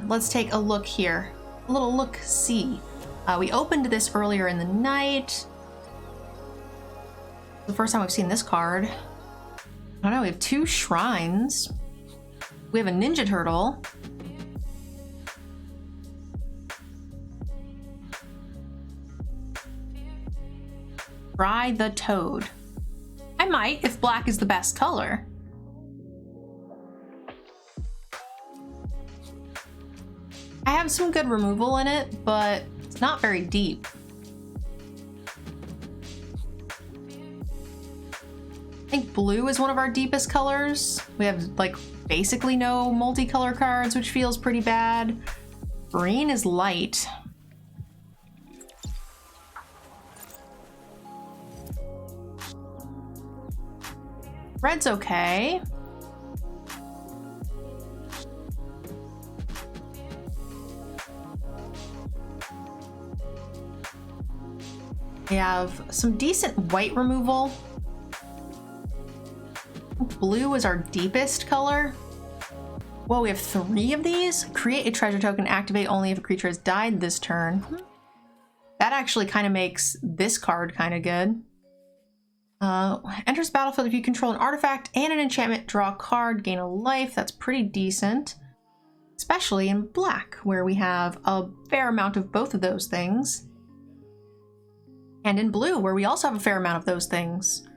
let's take a look here. A little look-see. We opened this earlier in the night. The first time we've seen this card. I don't know, we have 2 shrines. We have a Ninja Turtle. Try the Toad. I might, if black is the best color. I have some good removal in it, but it's not very deep. I think blue is one of our deepest colors. We have like basically no multicolor cards, which feels pretty bad. Green is light. Red's okay. We have some decent white removal. Blue is our deepest color. Whoa, we have 3 of these. Create a treasure token, activate only if a creature has died this turn. That actually kind of makes this card kind of good. Enters battlefield if you control an artifact and an enchantment, draw a card, gain a life. That's pretty decent. Especially in black, where we have a fair amount of both of those things. And in blue, where we also have a fair amount of those things.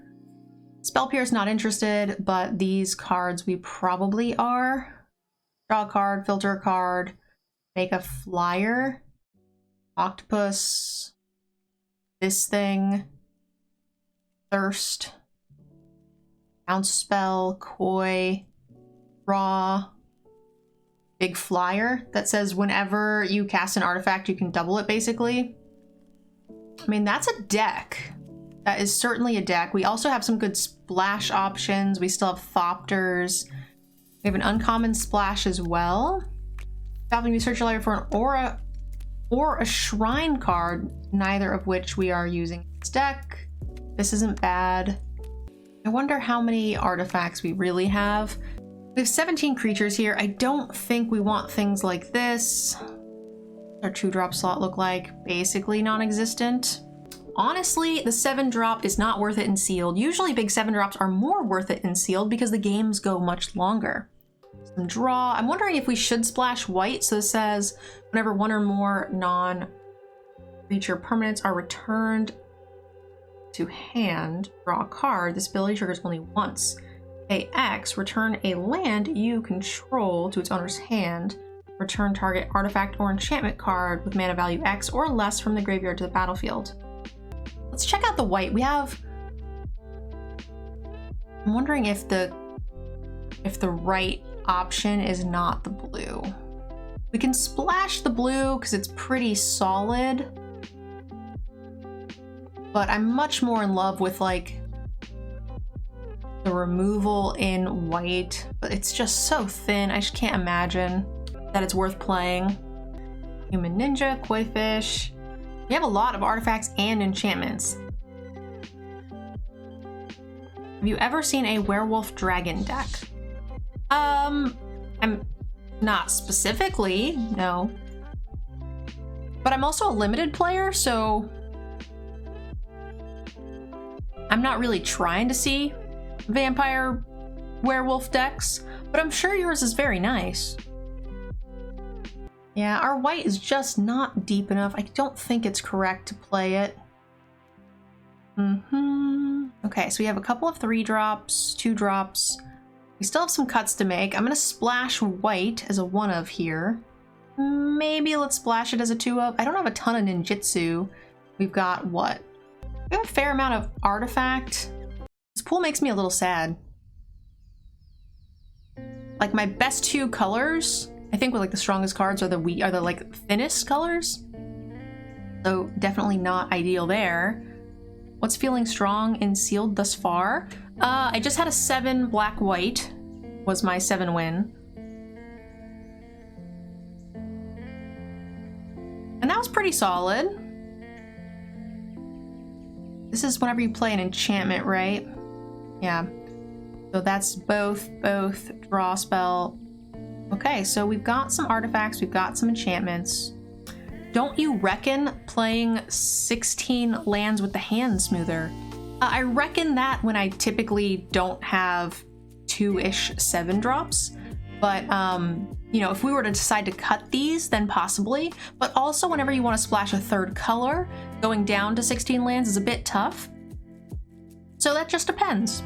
Spell Pierce, not interested, but these cards we probably are. Draw a card, filter a card, make a flyer, octopus, this thing, thirst, bounce spell, koi, draw, big flyer that says whenever you cast an artifact, you can double it basically. I mean, that's a deck. That is certainly a deck. We also have some good splash options. We still have Thopters. We have an uncommon splash as well. Traveling, you search your library for an aura or a shrine card, neither of which we are using in this deck. This isn't bad. I wonder how many artifacts we really have. We have 17 creatures here. I don't think we want things like this. Our 2-drop slot look like basically non-existent. Honestly, the 7-drop is not worth it in sealed. Usually big 7-drops are more worth it in sealed because the games go much longer. Some draw. I'm wondering if we should splash white. So this says whenever 1 or more non-creature permanents are returned to hand, draw a card. This ability triggers only once. Pay X, return a land you control to its owner's hand. Return target artifact or enchantment card with mana value X or less from the graveyard to the battlefield. Let's check out the white. We have... I'm wondering if the right option is not the blue. We can splash the blue because it's pretty solid. But I'm much more in love with like the removal in white. But it's just so thin. I just can't imagine that it's worth playing. Human Ninja, Koi Fish. We have a lot of artifacts and enchantments. Have you ever seen a werewolf dragon deck? I'm not specifically, no. But I'm also a limited player, so I'm not really trying to see vampire werewolf decks, but I'm sure yours is very nice. Yeah, our white is just not deep enough. I don't think it's correct to play it. Okay, so we have a couple of 3-drops, 2-drops. We still have some cuts to make. I'm gonna splash white as a 1-of here. Maybe let's splash it as a 2-of. I don't have a ton of ninjutsu. We've got what? We have a fair amount of artifact. This pool makes me a little sad. Like my best 2 colors, I think with like the strongest cards are the like thinnest colors. So definitely not ideal there. What's feeling strong in sealed thus far? I just had a 7 black white was my 7 win. And that was pretty solid. This is whenever you play an enchantment, right? Yeah. So that's both draw spell, Okay, so we've got some artifacts, we've got some enchantments. Don't you reckon playing 16 lands with the hand smoother? I reckon that when I typically don't have 2-ish 7-drops, but you know, if we were to decide to cut these, then possibly, but also whenever you want to splash a 3rd color, going down to 16 lands is a bit tough. So that just depends.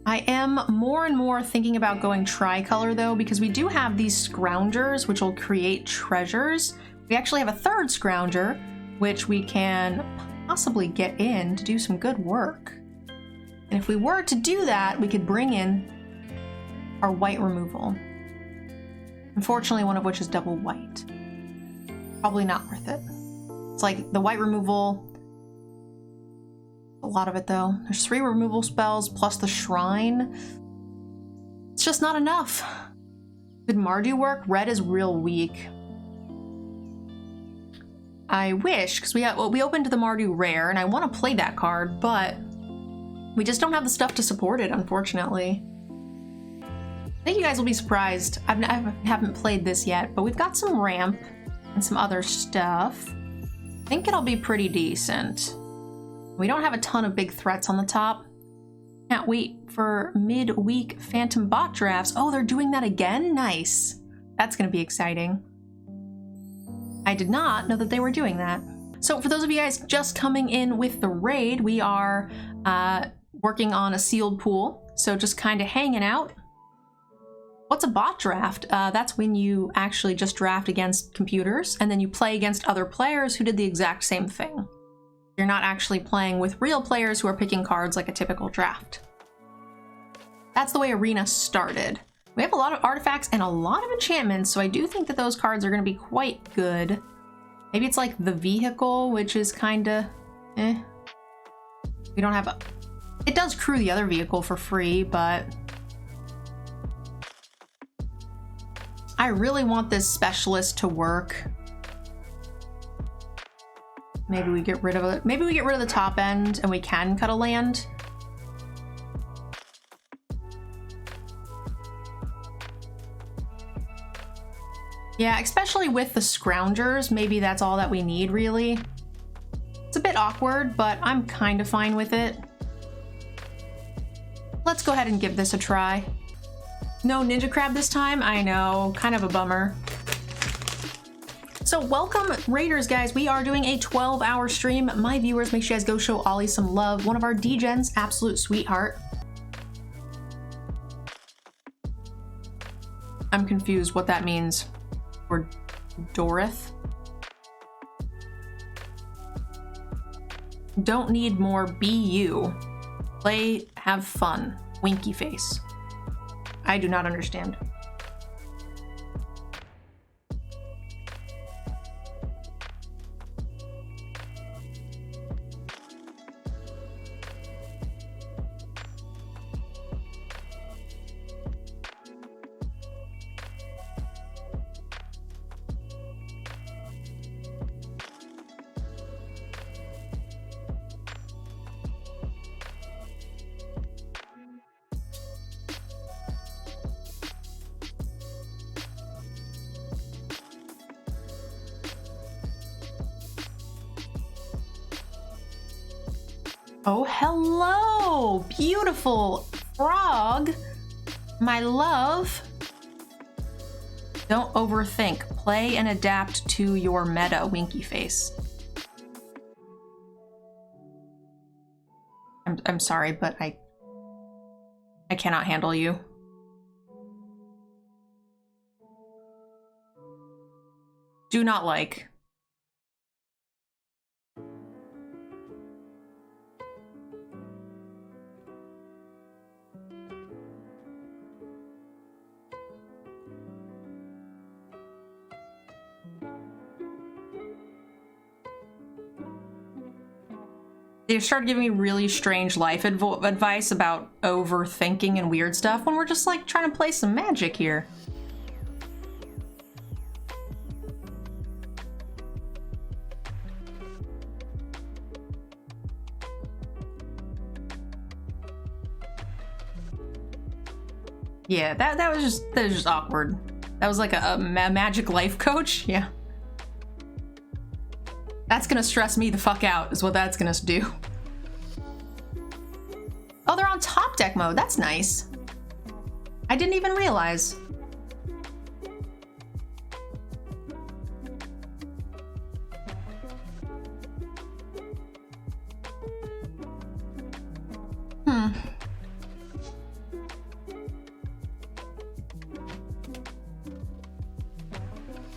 I am more and more thinking about going tricolor though, because we do have these scroungers which will create treasures. We actually have a 3rd scrounger which we can possibly get in to do some good work. And if we were to do that, we could bring in our white removal. Unfortunately, one of which is double white. Probably not worth it. It's like the white removal, a lot of it though. There's 3 removal spells plus the shrine. It's just not enough. Could Mardu work? Red is real weak. I wish, because we opened the Mardu rare and I want to play that card, but we just don't have the stuff to support it, unfortunately. I think you guys will be surprised. I haven't played this yet, but we've got some ramp and some other stuff. I think it'll be pretty decent. We don't have a ton of big threats on the top. Can't wait for mid-week Phantom bot drafts. Oh, they're doing that again? Nice. That's going to be exciting. I did not know that they were doing that. So for those of you guys just coming in with the raid, we are working on a sealed pool. So just kind of hanging out. What's a bot draft? That's when you actually just draft against computers and then you play against other players who did the exact same thing. You're not actually playing with real players who are picking cards like a typical draft. That's the way Arena started. We have a lot of artifacts and a lot of enchantments, so I do think that those cards are going to be quite good. Maybe it's like the vehicle, which is kind of eh. We don't have a... It does crew the other vehicle for free, but... I really want this specialist to work. Maybe we get rid of it. Maybe we get rid of the top end and we can cut a land. Yeah, especially with the scroungers, maybe that's all that we need, really. It's a bit awkward, but I'm kind of fine with it. Let's go ahead and give this a try. No Ninja Crab this time? I know, kind of a bummer. So welcome Raiders, guys. We are doing a 12-hour stream. My viewers, make sure you guys go show Ollie some love. One of our D-Gens, absolute sweetheart. I'm confused what that means. Or Dorith. Don't need more, be you. Play, have fun. Winky face. I do not understand. Oh, hello, beautiful frog, my love. Don't overthink. Play and adapt to your meta, winky face. I'm sorry, but I cannot handle you. Do not like. They started giving me really strange life advice about overthinking and weird stuff when we're just like trying to play some Magic here. Yeah, that was just awkward. That was like a magic life coach. Yeah. That's gonna stress me the fuck out, is what that's gonna do. Oh, they're on top deck mode. That's nice. I didn't even realize.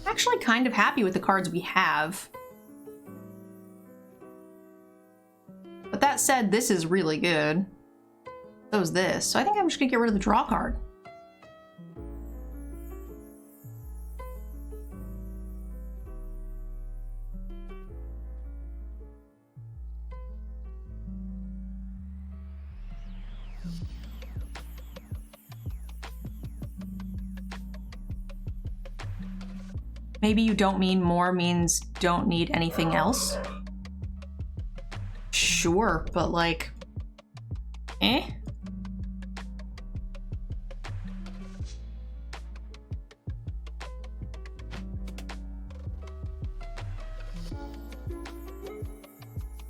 Actually kind of happy with the cards we have. But that said, this is really good. So is this. So I think I'm just gonna get rid of the draw card. Maybe you don't mean more means don't need anything else? Sure, but like... eh? I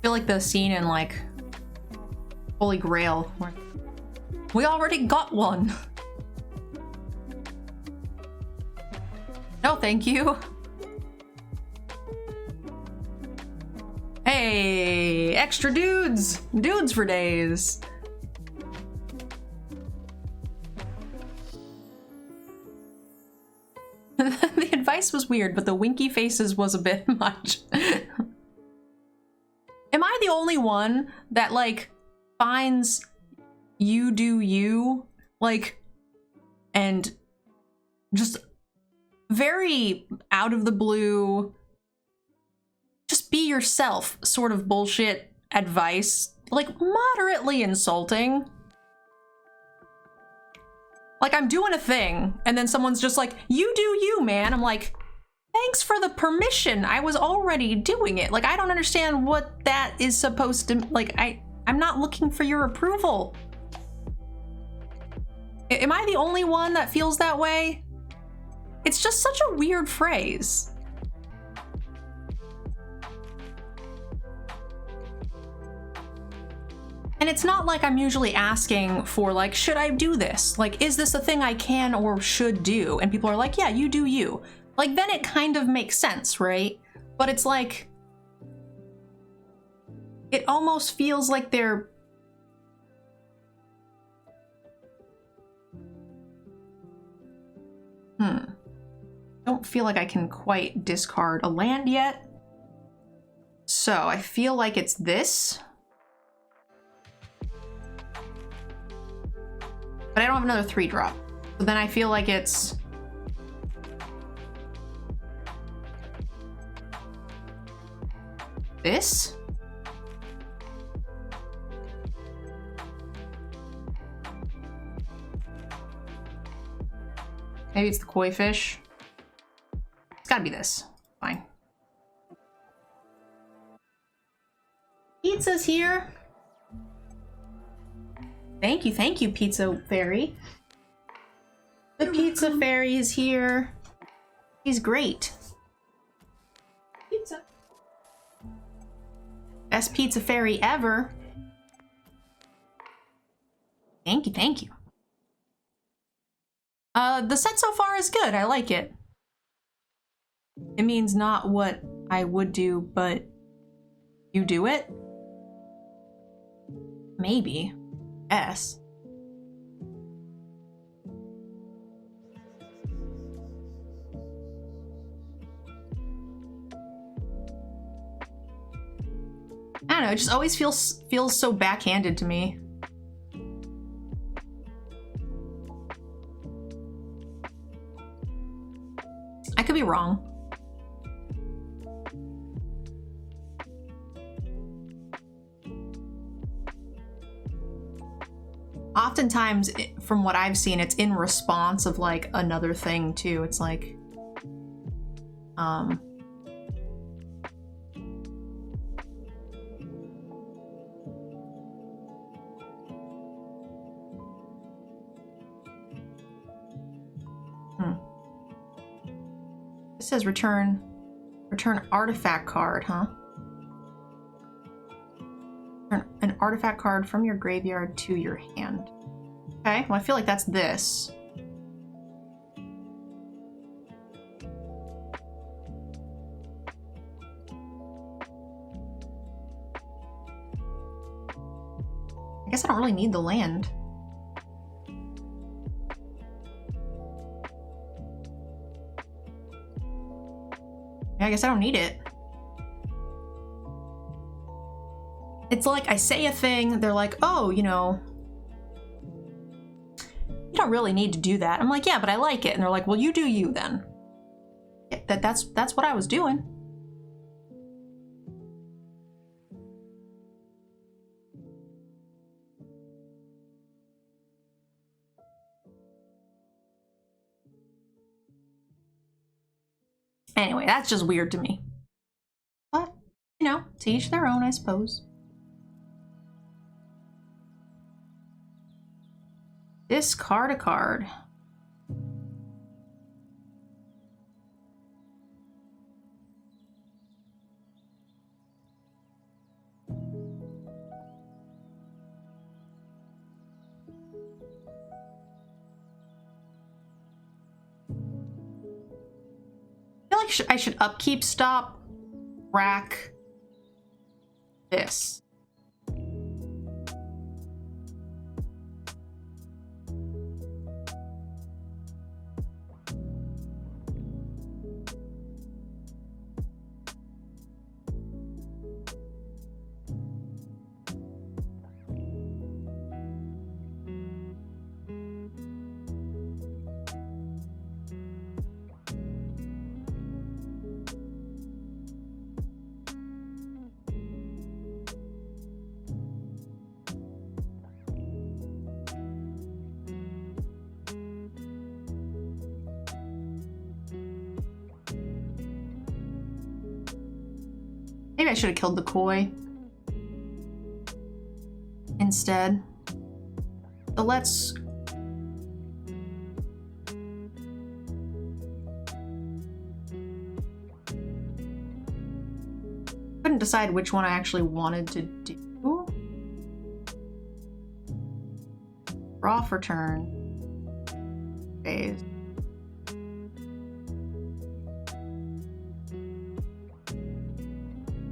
feel like the scene in like Holy Grail where we already got one. No, thank you. Hey, extra dudes! Dudes for days. The advice was weird, but the winky faces was a bit much. Am I the only one that, like, finds you do you, like, and just very out of the blue, just be yourself sort of bullshit advice, like, moderately insulting? Like, I'm doing a thing, and then someone's just like, you do you, man. I'm like, thanks for the permission. I was already doing it. Like, I don't understand what that is supposed to, like, I'm not looking for your approval. Am I the only one that feels that way? It's just such a weird phrase. And it's not like I'm usually asking for, like, should I do this? Like, is this a thing I can or should do? And people are like, yeah, you do you. Like, then it kind of makes sense, right? But it's like, it almost feels like they're... Don't feel like I can quite discard a land yet. So I feel like it's this. But I don't have another 3-drop. So then I feel like it's... this? Maybe it's the koi fish. It's gotta be this. Fine. Pizza's here. Thank you, Pizza Fairy. The Pizza Fairy is here. He's great. Pizza. Best Pizza Fairy ever. Thank you. The set so far is good. I like it. It means not what I would do, but you do it? Maybe. Yes. I don't know, it just always feels so backhanded to me. I could be wrong. Oftentimes, from what I've seen, it's in response of, like, another thing, too. It's like, says return artifact card, huh? Return an artifact card from your graveyard to your hand. Okay, well I feel like that's this. I guess I don't really need the land. I guess I don't need it. It's like I say a thing, they're like, oh, you know, you don't really need to do that. I'm like, yeah, but I like it. And they're like, well, you do you then. Yeah, that's what I was doing. Anyway, that's just weird to me. But, you know, to each their own, I suppose. Discard a card. I feel like I should upkeep, stop, rack this. Maybe I should have killed the koi instead. So let's... Couldn't decide which one I actually wanted to do. Draw for turn. Phase.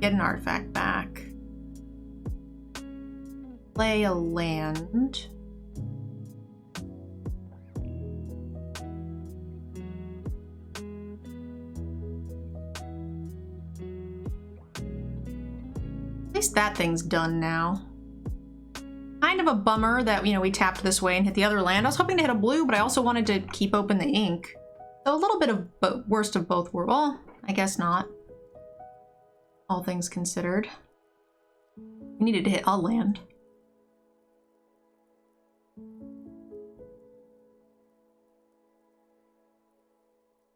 Get an artifact back. Play a land. At least that thing's done now. Kind of a bummer that, you know, we tapped this way and hit the other land. I was hoping to hit a blue, but I also wanted to keep open the ink. So a little bit of worst of both worlds. Well, I guess not. All things considered. We needed to hit a land.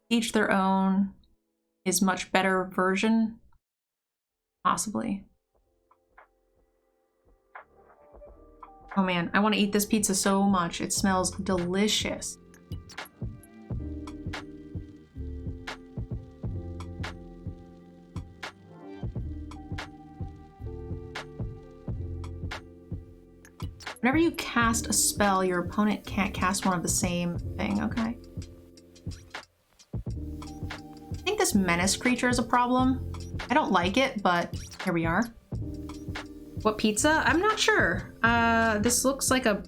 Each their own is much better version. Possibly. Oh man, I want to eat this pizza so much. It smells delicious. Whenever you cast a spell, your opponent can't cast one of the same thing, okay? I think this menace creature is a problem. I don't like it, but here we are. What pizza? I'm not sure. This looks like a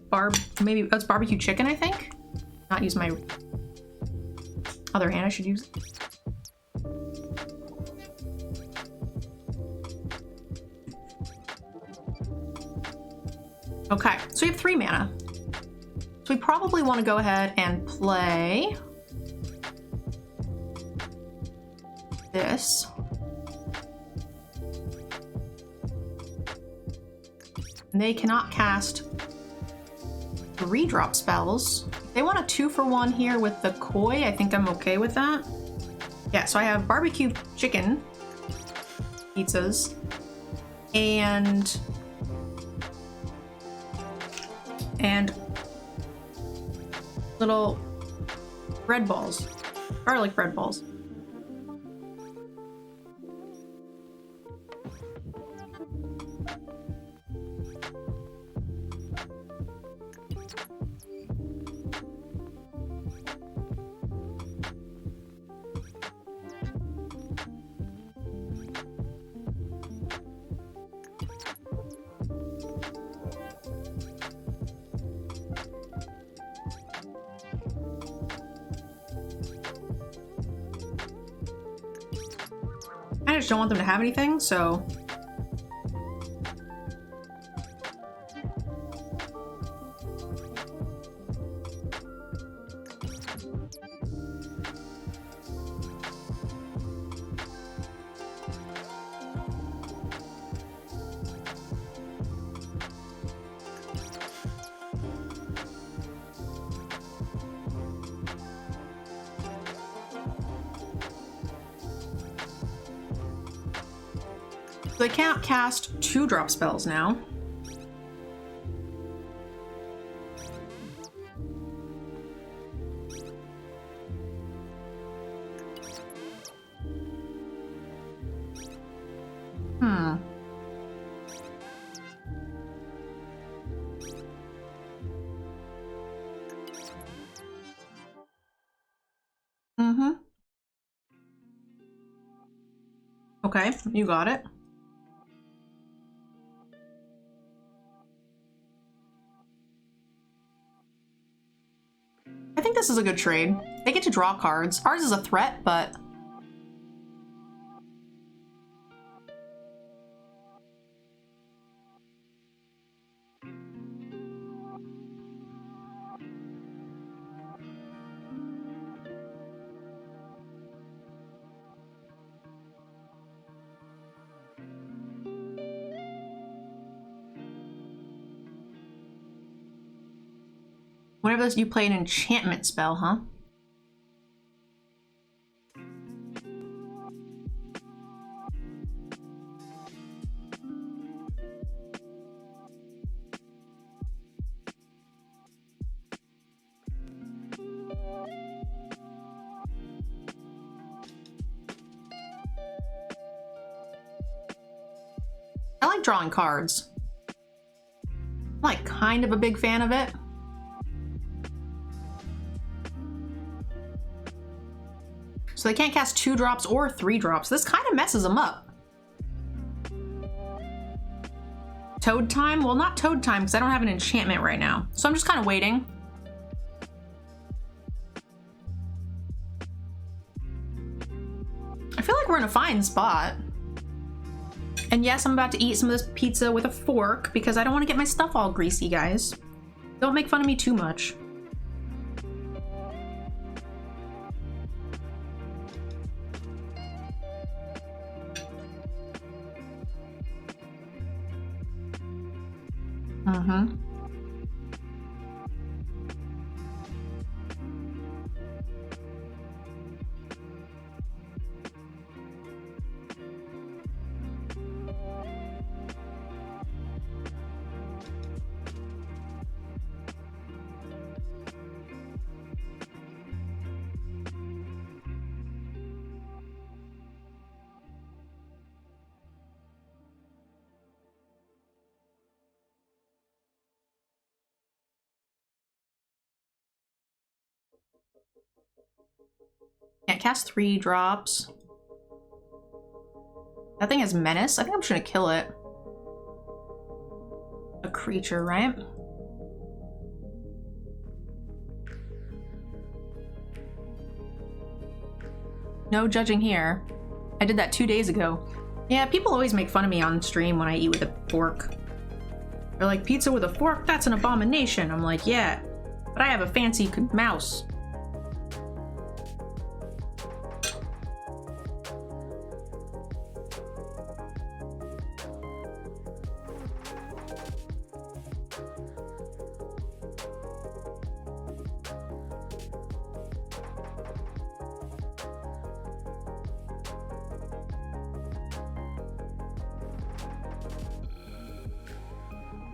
maybe that's barbecue chicken, I think. Not use my other hand, I should use. Okay, so we have 3 mana. So we probably want to go ahead and play this. And they cannot cast 3-drop spells. If they want a 2-for-1 here with the koi, I think I'm okay with that. Yeah, so I have barbecue chicken pizzas and little bread balls, garlic bread balls. kind of just don't want them to have anything, so... So they can't cast 2-drop spells now. Okay, you got it. I think this is a good trade. They get to draw cards. Ours is a threat, but... Whenever you play an enchantment spell, huh? I like drawing cards. I'm like kind of a big fan of it. So they can't cast 2-drops or 3-drops. This kind of messes them up. Toad time? Well, not Toad time because I don't have an enchantment right now. So I'm just kind of waiting. I feel like we're in a fine spot. And yes, I'm about to eat some of this pizza with a fork because I don't want to get my stuff all greasy, guys. Don't make fun of me too much. Can't cast 3-drops. That thing has menace. I think I'm just gonna kill it. A creature, right? No judging here. I did that 2 days ago. Yeah, people always make fun of me on stream when I eat with a fork. They're like, pizza with a fork? That's an abomination. I'm like, yeah, but I have a fancy mouse.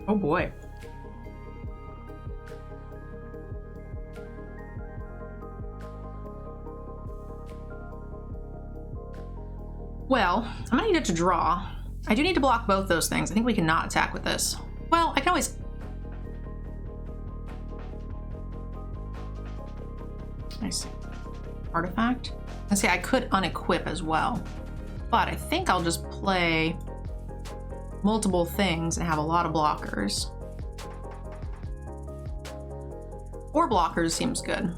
Oh boy. Well, I'm gonna need it to draw. I do need to block both those things. I think we cannot attack with this. Well, I can always... Nice. Artifact? And see, I could unequip as well. But I think I'll just play multiple things and have a lot of blockers. 4 blockers seems good.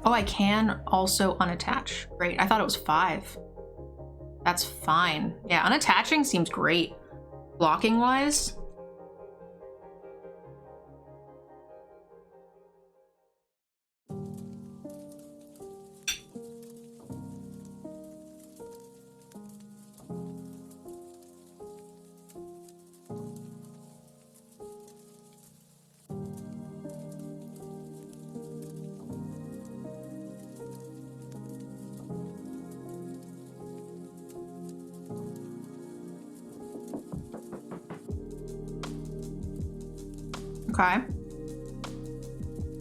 Oh, I can also unattach. Great. I thought it was 5. That's fine. Yeah, unattaching seems great. Blocking wise. Okay.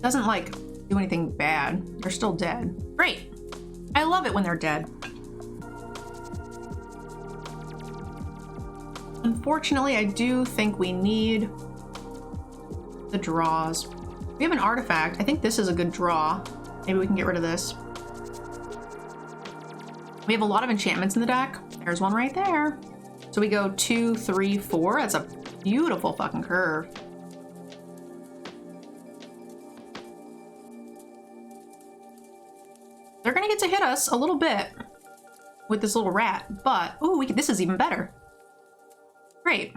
Doesn't, like, do anything bad. They're still dead. Great. I love it when they're dead. Unfortunately, I do think we need the draws. We have an artifact. I think this is a good draw. Maybe we can get rid of this. We have a lot of enchantments in the deck. There's one right there. So we go 2, 3, 4. That's a beautiful fucking curve. They're gonna get to hit us a little bit with this little rat, but ooh, this is even better. Great.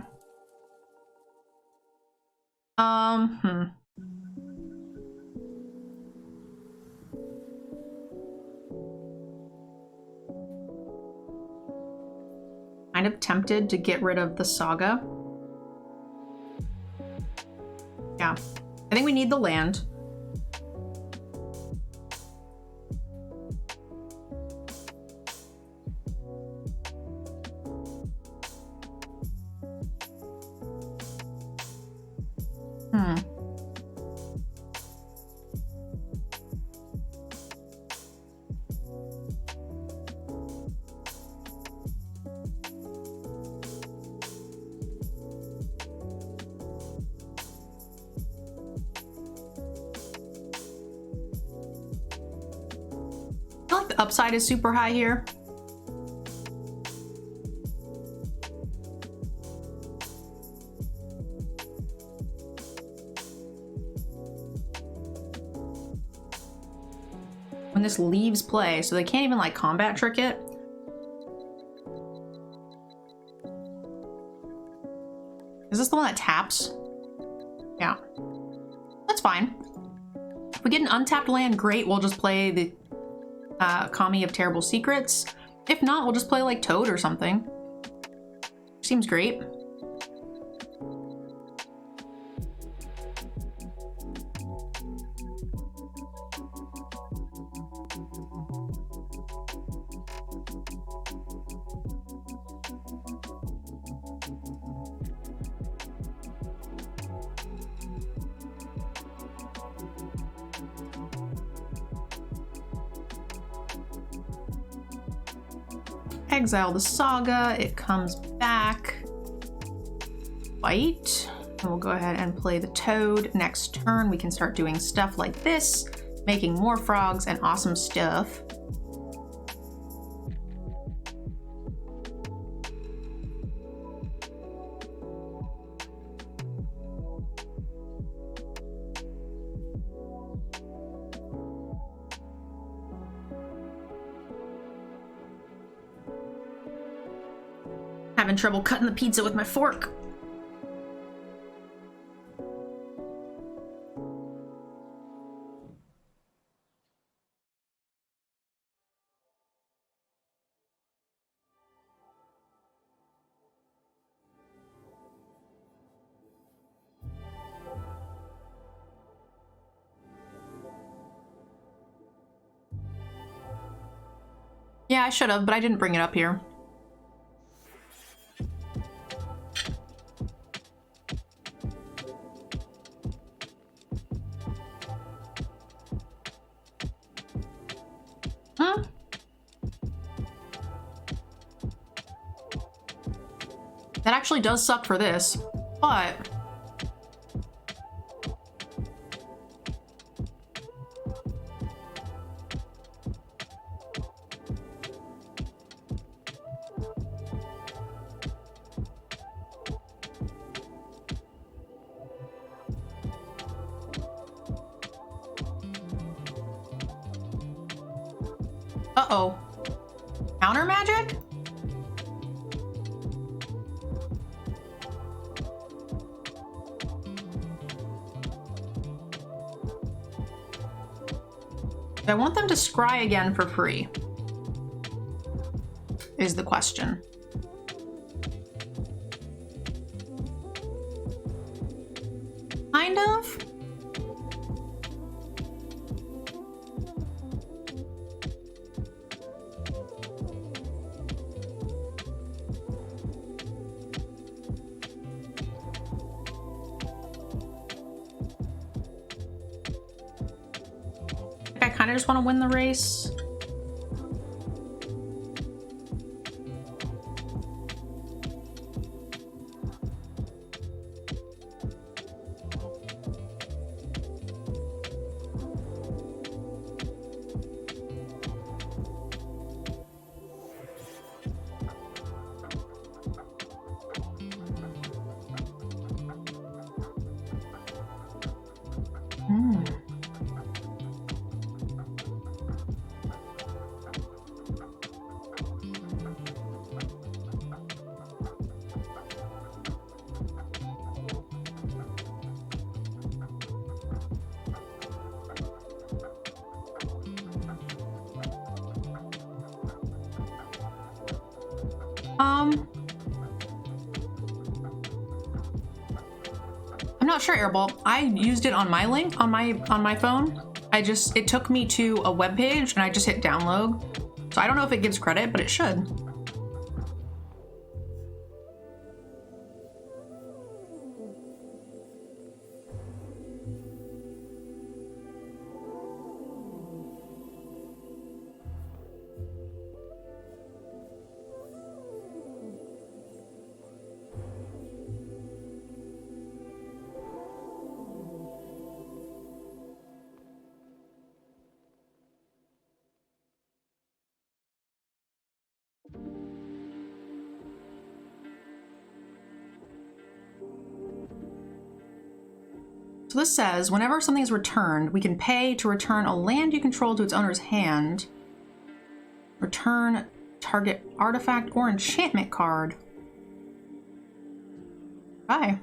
Kind of tempted to get rid of the saga. Yeah, I think we need the land. I feel like the upside is super high here. When this leaves play, so they can't even like combat trick it. Is this the one that taps? Yeah. That's fine. If we get an untapped land, great. We'll just play the Kami of Terrible Secrets. If not, we'll just play like Toad or something. Seems great. Exile the saga, it comes back. Fight. And we'll go ahead and play the Toad. Next turn, we can start doing stuff like this, making more frogs and awesome stuff. Having trouble cutting the pizza with my fork. Yeah, I should have, but I didn't bring it up here. Huh? That actually does suck for this, but... Uh-oh. Counter magic? I want them to scry again for free, is the question. Kind of. I kind of just want to win the race. I'm not sure, Airball. I used it on my link on my phone. It took me to a web page and I just hit download. So I don't know if it gives credit, but it should. So this says, whenever something is returned, we can pay to return a land you control to its owner's hand. Return target artifact or enchantment card. Bye.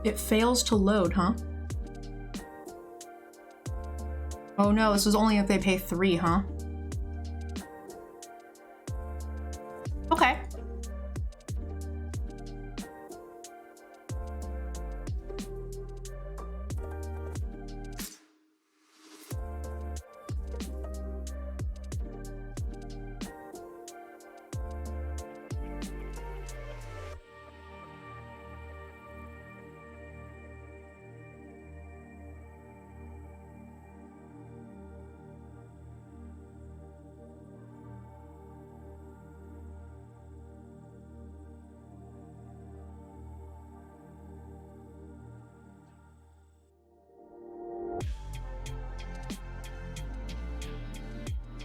It fails to load, huh? Oh no, this is only if they pay 3, huh? Okay.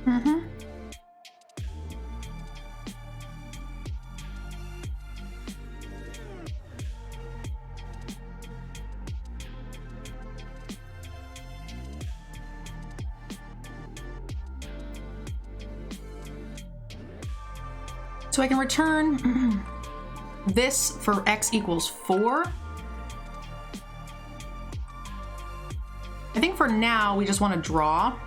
Mm-hmm. So I can return this for x equals 4. I think for now we just want to draw.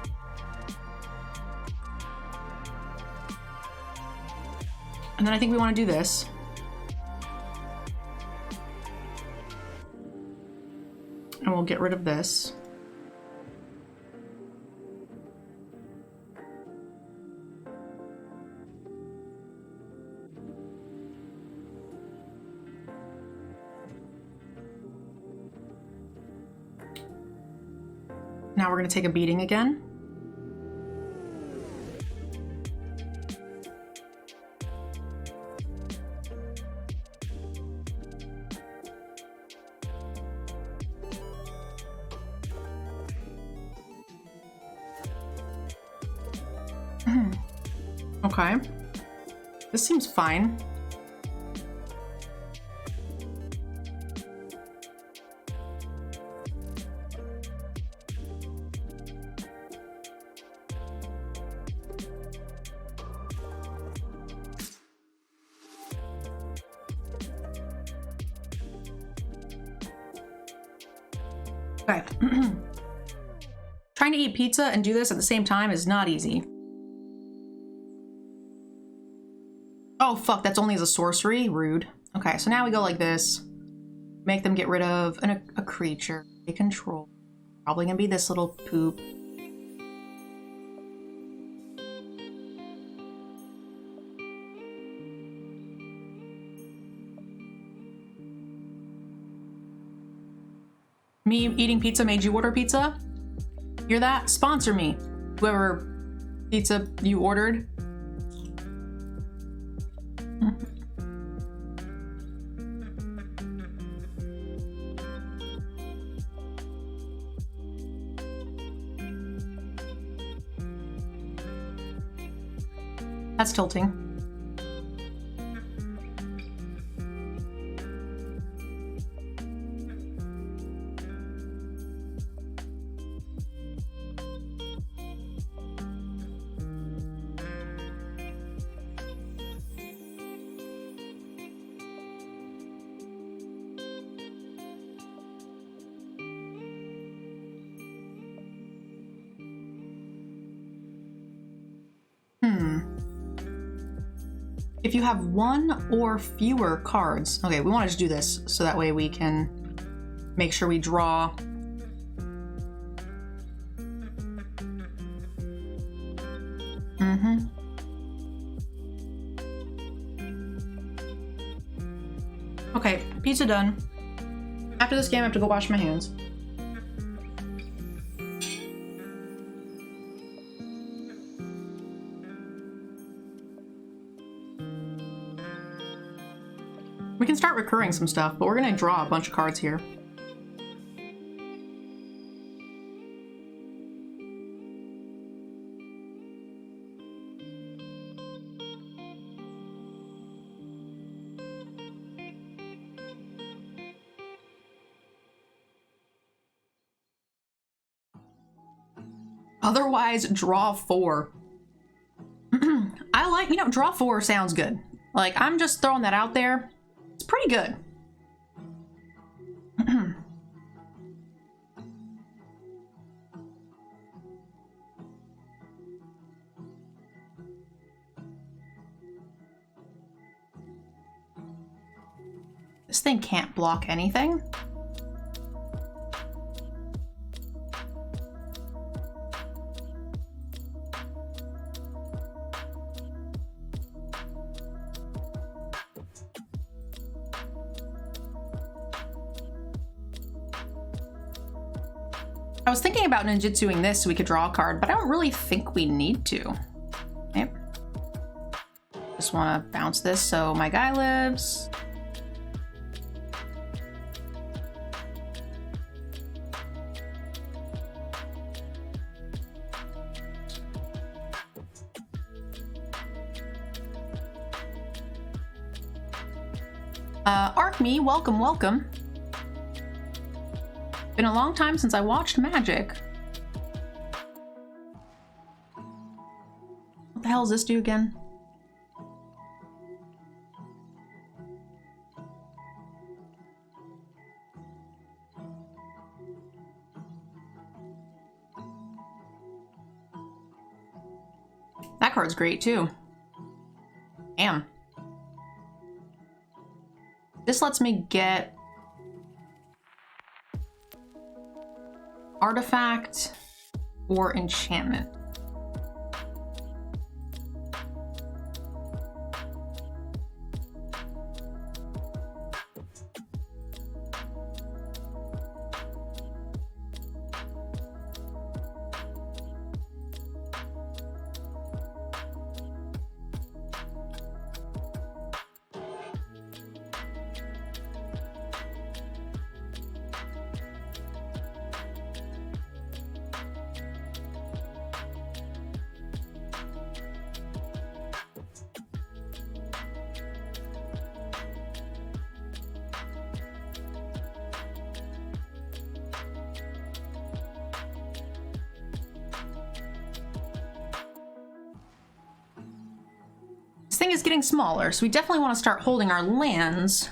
And then I think we want to do this. And we'll get rid of this. Now we're going to take a beating again. Okay. This seems fine. Okay. Trying to eat pizza and do this at the same time is not easy. Oh, fuck, that's only as a sorcery? Rude. Okay, so now we go like this. Make them get rid of a creature. They control. Probably gonna be this little poop. Me eating pizza made you order pizza? Hear that? Sponsor me. Whoever pizza you ordered. That's tilting. If you have one or fewer cards, okay, we want to just do this so that way we can make sure we draw. Okay, pizza done. After this game, I have to go wash my hands. We can start recurring some stuff, but we're gonna draw a bunch of cards here. Otherwise, draw 4. I like, you know, draw 4 sounds good. Like, I'm just throwing that out there. It's pretty good. This thing can't block anything. I was thinking about ninjutsuing this so we could draw a card, but I don't really think we need to. Okay. Just want to bounce this so my guy lives. Arc-me, welcome, welcome. Been a long time since I watched Magic. What the hell does this do again? That card's great too. Damn. This lets me get artifact or enchantment. thing is getting smaller, so we definitely want to start holding our lands.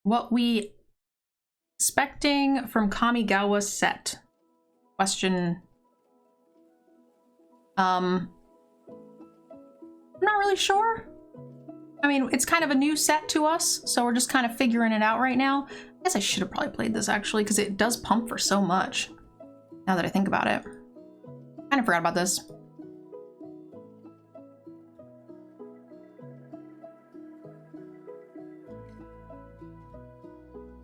What we expecting from Kamigawa set? Question. I'm not really sure. I mean, it's kind of a new set to us, so we're just kind of figuring it out right now. I guess I should have probably played this actually, because it does pump for so much. Now that I think about it. Kind of forgot about this.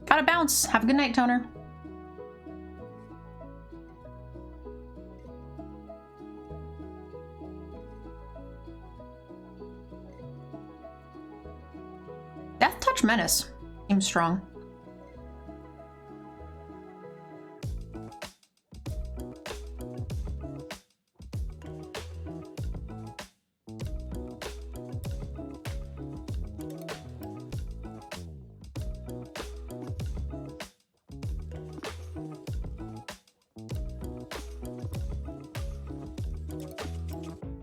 Gotta bounce. Have a good night, Toner. Death Touch Menace. Seems strong.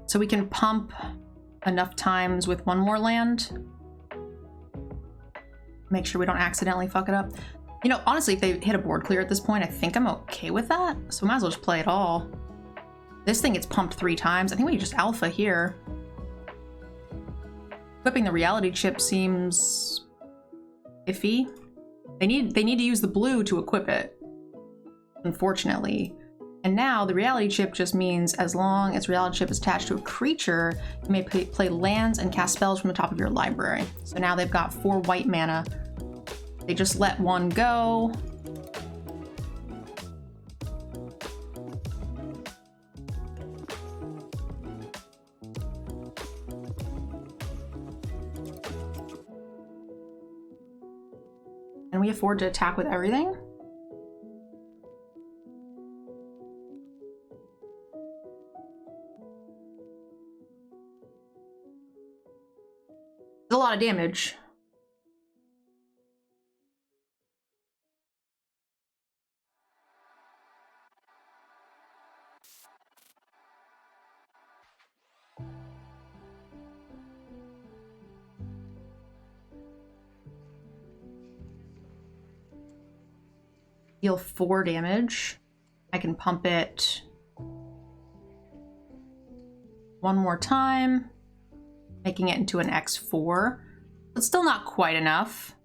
So we can pump enough times with one more land. Make sure we don't accidentally fuck it up. You know, honestly, if they hit a board clear at this point, I think I'm okay with that. So we might as well just play it all. This thing gets pumped 3 times. I think we just alpha here. Equipping the reality chip seems iffy. They need to use the blue to equip it, unfortunately. And now the reality chip just means as long as reality chip is attached to a creature, you may play lands and cast spells from the top of your library. So now they've got 4 white mana. They just let 1 go. Can we afford to attack with everything? A lot of damage. Deal 4 damage. I can pump it 1 more time, making it into an X4. But still not quite enough.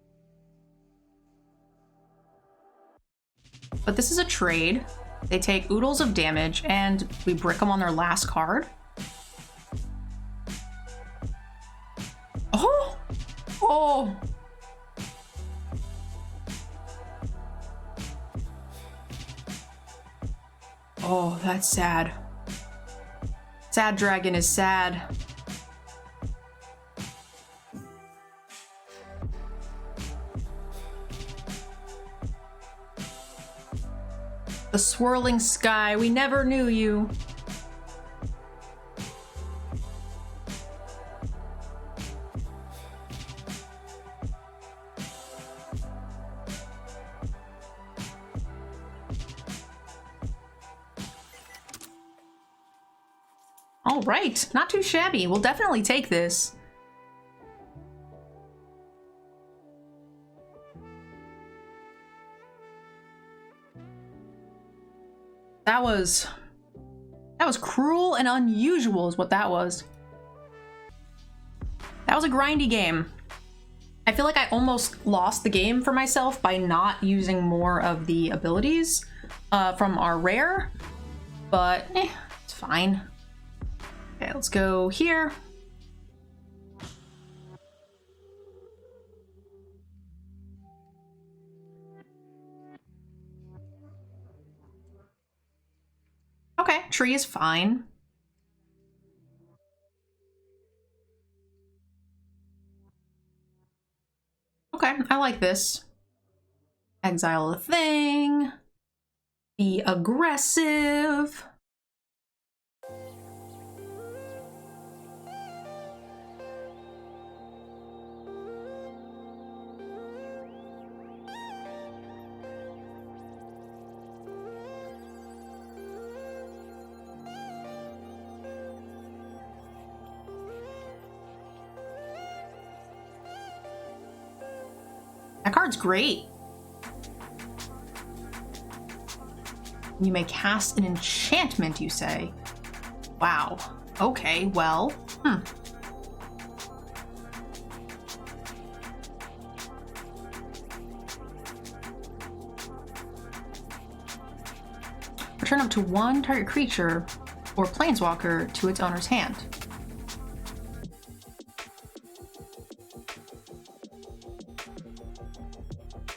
But this is a trade. They take oodles of damage and we brick them on their last card. Oh! Oh! Oh, that's sad. Sad dragon is sad. The swirling sky, we never knew you. All right, not too shabby. We'll definitely take this. That was cruel and unusual is what that was. That was a grindy game. I feel like I almost lost the game for myself by not using more of the abilities from our rare, but it's fine. Okay, let's go here. Okay, tree is fine. Okay, I like this. Exile a thing. Be aggressive. That card's great. You may cast an enchantment, you say. Wow. Okay, well, Return up to one target creature or planeswalker to its owner's hand.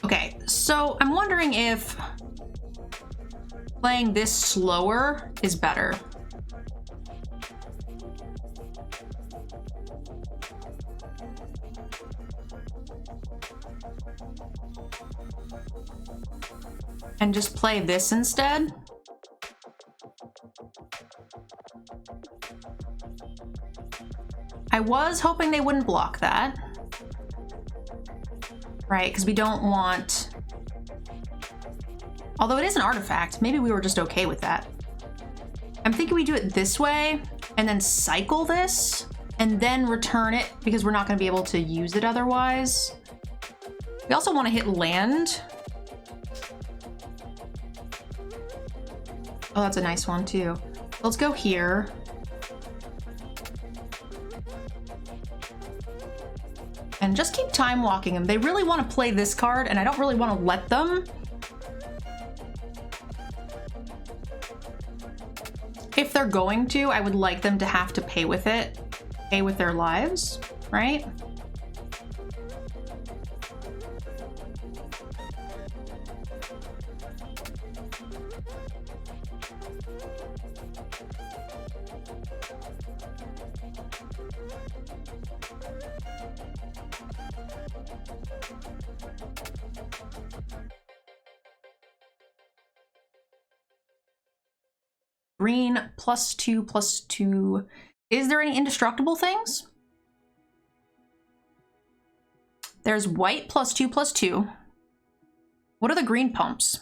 Okay, so I'm wondering if playing this slower is better. And just play this instead. I was hoping they wouldn't block that. Right, because we don't want... Although it is an artifact, maybe we were just okay with that. I'm thinking we do it this way, and then cycle this, and then return it, because we're not going to be able to use it otherwise. We also want to hit land. Oh, that's a nice one, too. Let's go here. And just keep time walking them. They really want to play this card, and I don't really want to let them. If they're going to, I would like them to have to pay with it. Pay with their lives, right? Green +2/+2. Is there any indestructible things? There's white +2/+2. What are the green pumps?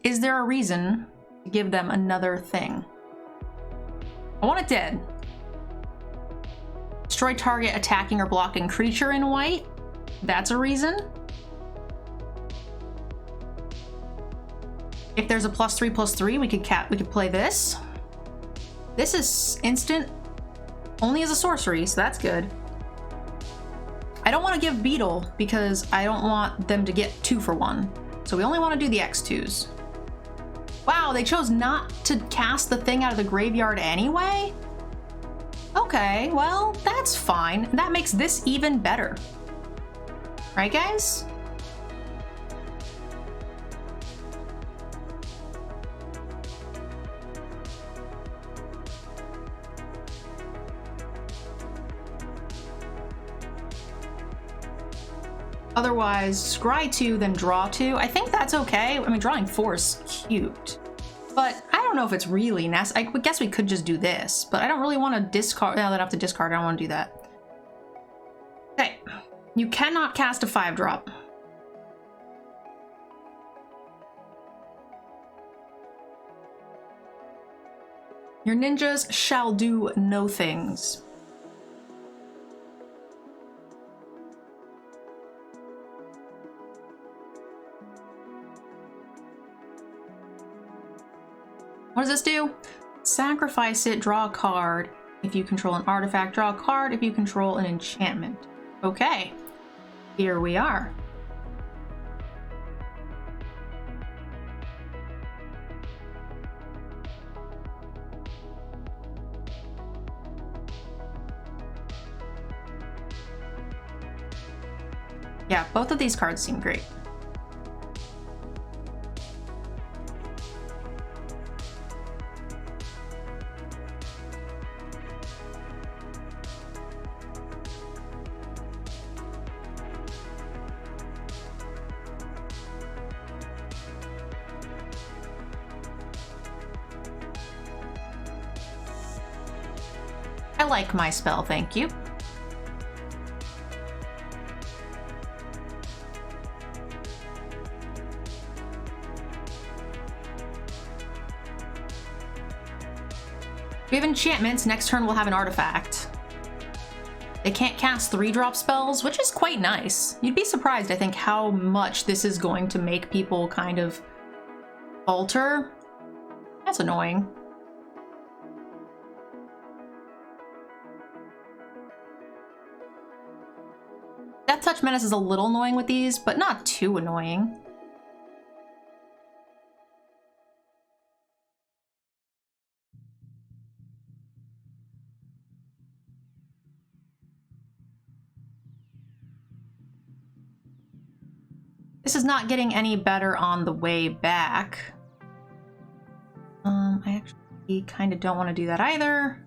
Is there a reason to give them another thing? I want it dead. Destroy target attacking or blocking creature in white. That's a reason. If there's a +3/+3, we could play this. This is instant, only as a sorcery, so that's good. I don't want to give Beetle because I don't want them to get 2 for 1. So we only want to do the X2s. Wow, they chose not to cast the thing out of the graveyard anyway? Okay, well, that's fine. That makes this even better. Right, guys? Otherwise, scry 2, then draw 2. I think that's okay. I mean, drawing 4 is cute. But I don't know if it's really necessary. I guess we could just do this, but I don't really want to discard. Now that I have to discard, I don't want to do that. Okay. You cannot cast a 5-drop. Your ninjas shall do no things. What does this do? Sacrifice it, draw a card. If you control an artifact, draw a card. If you control an enchantment. Okay, here we are. Yeah, both of these cards seem great. I like my spell, thank you. We have enchantments. Next turn we'll have an artifact. They can't cast 3-drop spells, which is quite nice. You'd be surprised, I think, how much this is going to make people kind of falter. That's annoying. Death Touch Menace is a little annoying with these, but not too annoying. This is not getting any better on the way back. I actually kind of don't want to do that either.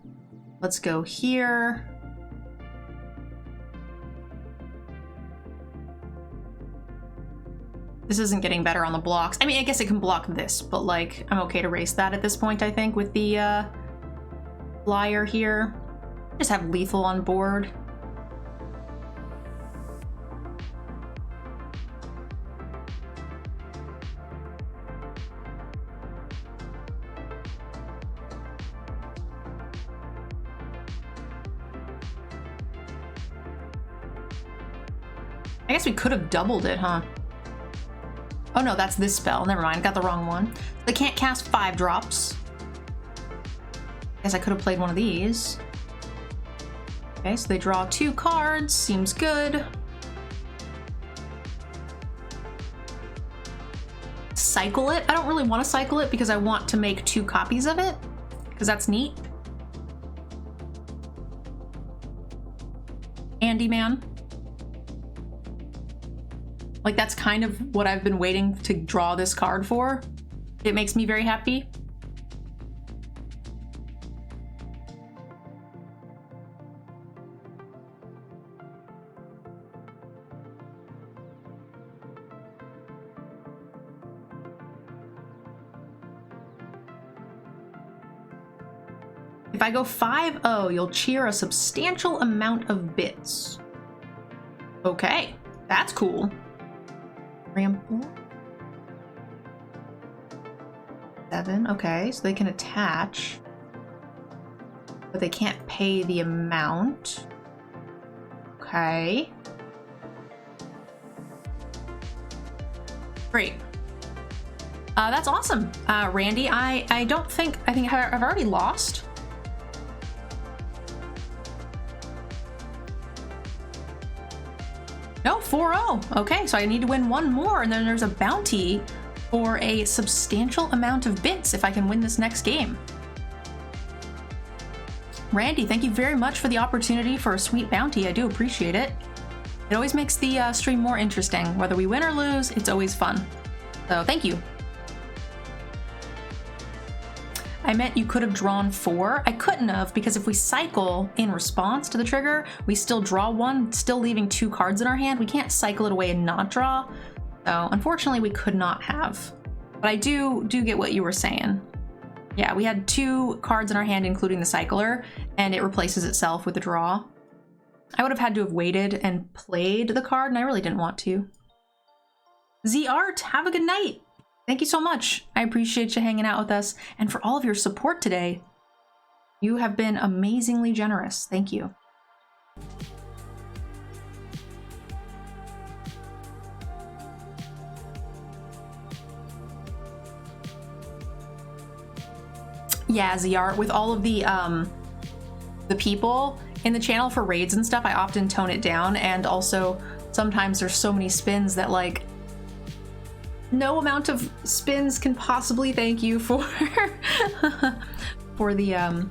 Let's go here. This isn't getting better on the blocks. I mean, I guess it can block this, but like, I'm okay to race that at this point, I think, with the flyer here. Just have lethal on board. I guess we could have doubled it, huh? Oh no, that's this spell. Never mind, got the wrong one. They can't cast 5-drops. Guess I could have played one of these. Okay, so they draw 2 cards. Seems good. Cycle it? I don't really want to cycle it because I want to make 2 copies of it, because that's neat. Andy Man. Like, that's kind of what I've been waiting to draw this card for. It makes me very happy. If I go 5-0, you'll cheer a substantial amount of bits. Okay, that's cool. Ramble. 7, okay, so they can attach, but they can't pay the amount. Okay. Great. That's awesome. Randy, I think I've already lost. No, 4-0. Okay, so I need to win 1 more, and then there's a bounty for a substantial amount of bits if I can win this next game. Randy, thank you very much for the opportunity for a sweet bounty. I do appreciate it. It always makes the stream more interesting. Whether we win or lose, it's always fun. So thank you. I meant you could have drawn 4. I couldn't have, because if we cycle in response to the trigger, we still draw 1, still leaving 2 cards in our hand. We can't cycle it away and not draw. So unfortunately, we could not have. But I do get what you were saying. Yeah, we had 2 cards in our hand, including the cycler, and it replaces itself with the draw. I would have had to have waited and played the card, and I really didn't want to. Z-Art, have a good night. Thank you so much. I appreciate you hanging out with us and for all of your support today. You have been amazingly generous. Thank you. Yeah, ZR, with all of the people in the channel for raids and stuff, I often tone it down, and also sometimes there's so many spins that, like, no amount of spins can possibly thank you for for the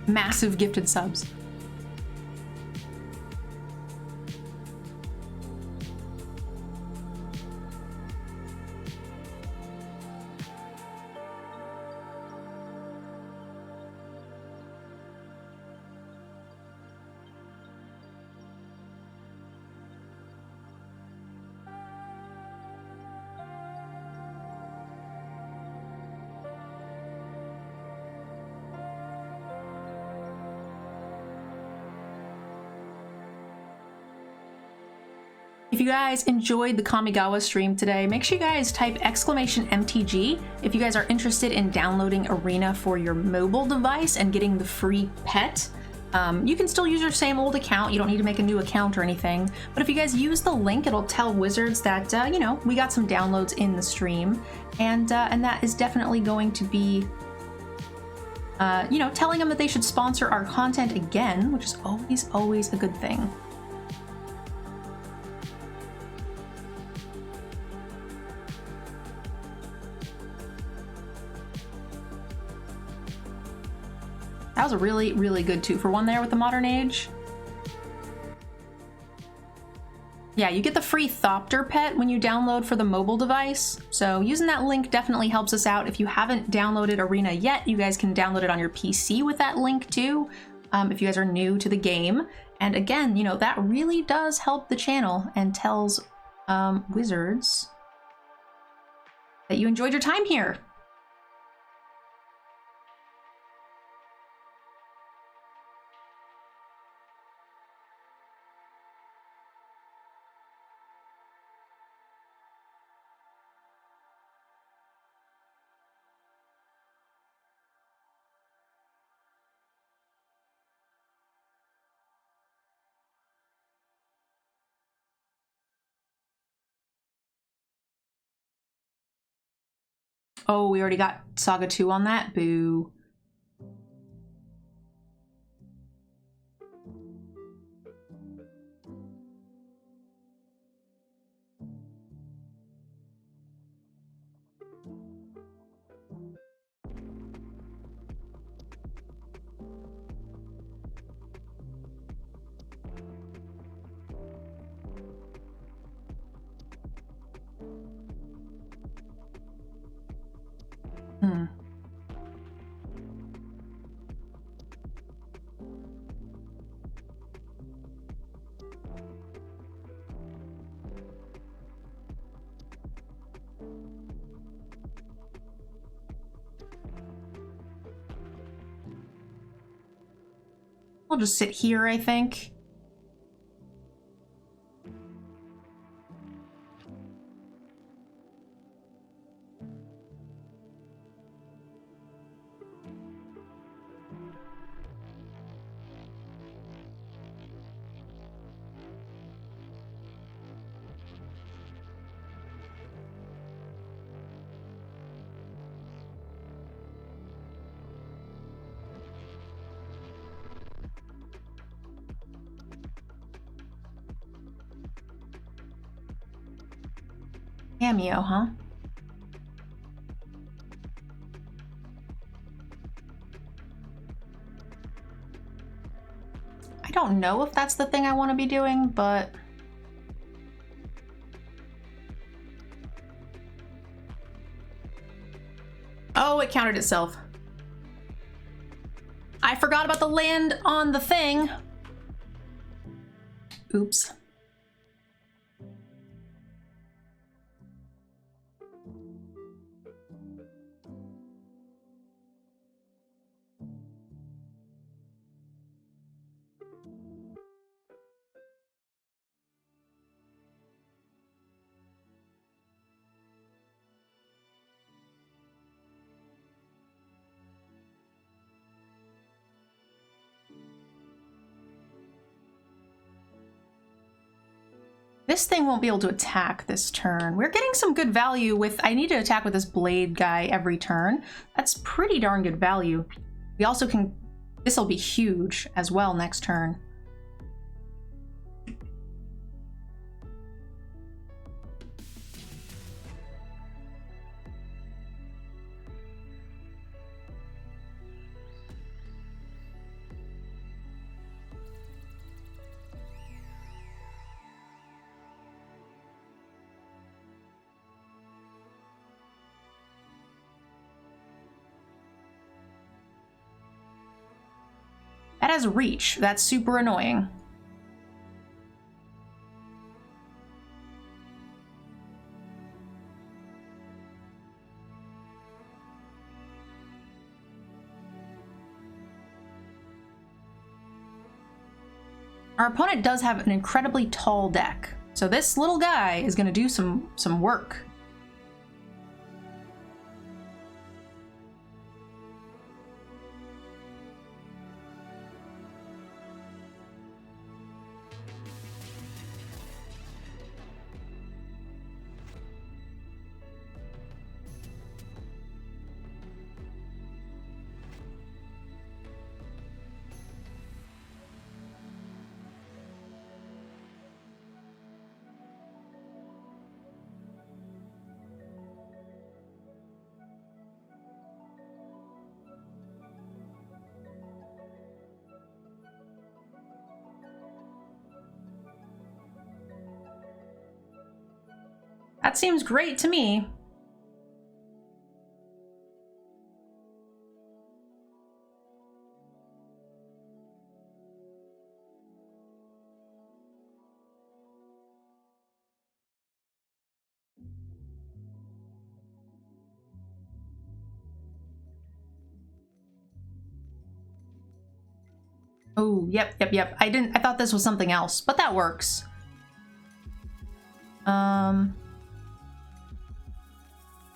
massive gifted subs. If you guys enjoyed the Kamigawa stream today, make sure you guys type !MTG if you guys are interested in downloading Arena for your mobile device and getting the free pet. You can still use your same old account. You don't need to make a new account or anything. But if you guys use the link, it'll tell Wizards that, you know, we got some downloads in the stream. And that is definitely going to be, you know, telling them that they should sponsor our content again, which is always a good thing. That was a really good 2-for-1 there with the Modern Age. Yeah, you get the free Thopter pet when you download for the mobile device. So using that link definitely helps us out. If you haven't downloaded Arena yet, you guys can download it on your PC with that link too, if you guys are new to the game. And again, you know, that really does help the channel and tells Wizards that you enjoyed your time here. Oh, we already got Saga 2 on that? Boo. I'll just sit here, I think. Cameo, huh? I don't know if that's the thing I want to be doing, but... Oh, it counted itself. I forgot about the land on the thing. Oops. This thing won't be able to attack this turn. We're getting some good value with... I need to attack with this blade guy every turn. That's pretty darn good value. We also can... This will be huge as well next turn. That has reach. That's super annoying. Our opponent does have an incredibly tall deck, So this little guy is gonna do some work. That seems great to me. Oh, yep. I thought this was something else, but that works.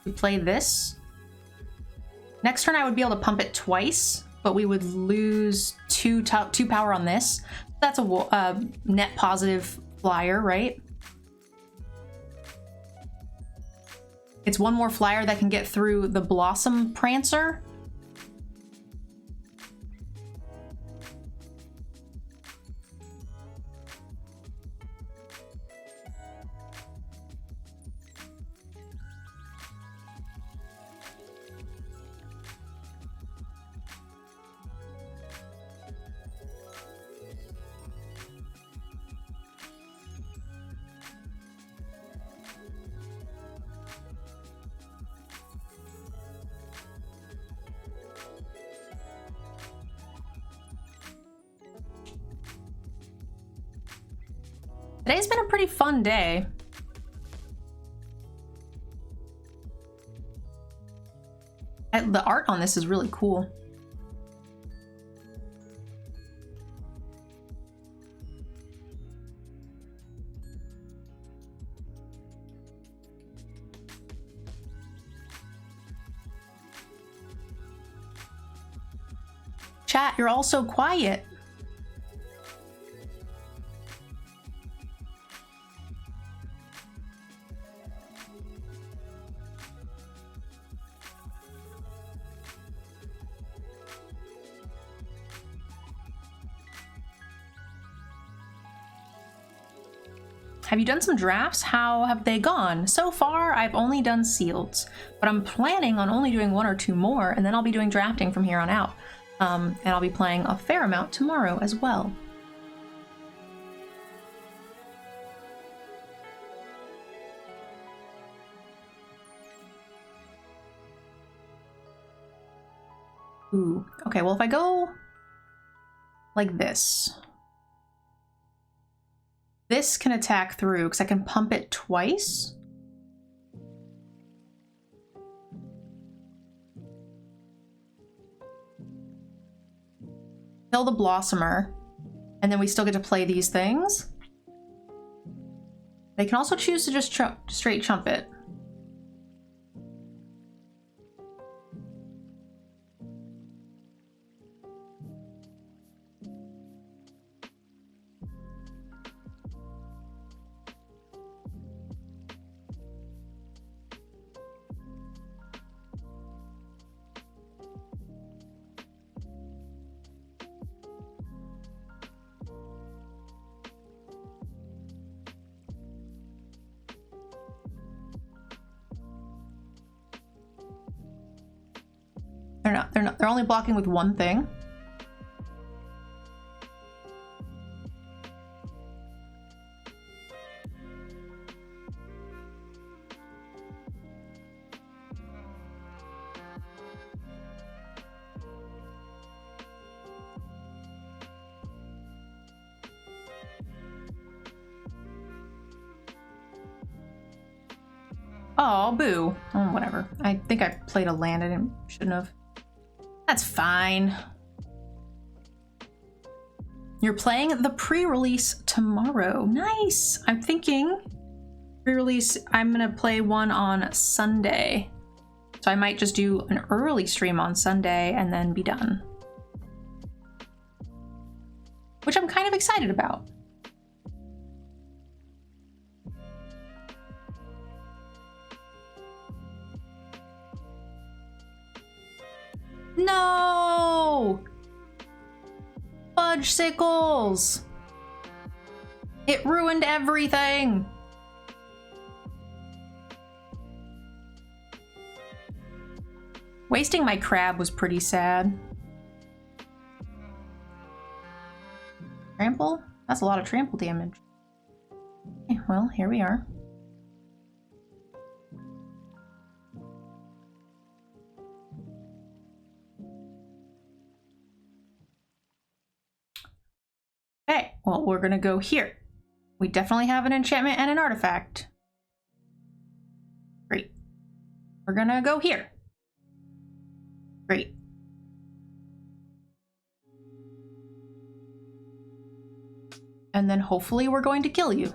We play this. Next turn I would be able to pump it twice, but we would lose two power on this. That's a net positive flyer, right? It's one more flyer that can get through the Blossom Prancer. Today's been a pretty fun day. The art on this is really cool. Chat, you're all so quiet. Have you done some drafts? How have they gone? So far, I've only done sealed, but I'm planning on only doing 1 or 2 more, and then I'll be doing drafting from here on out. And I'll be playing a fair amount tomorrow as well. Ooh, okay, well if I go like this, this can attack through because I can pump it twice. Kill the Blossomer, and then we still get to play these things. They can also choose to just straight chump it. They're only blocking with one thing. Oh, boo. Oh, whatever. I think I played a land I shouldn't have. That's fine. You're playing the pre-release tomorrow. Nice. I'm thinking pre-release, I'm gonna play one on Sunday. So I might just do an early stream on Sunday and then be done. Which I'm kind of excited about. No! Fudge sickles! It ruined everything! Wasting my crab was pretty sad. Trample? That's a lot of trample damage. Okay, well, here we are. Okay, well, we're gonna go here. We definitely have an enchantment and an artifact. Great. We're gonna go here. Great. And then hopefully we're going to kill you.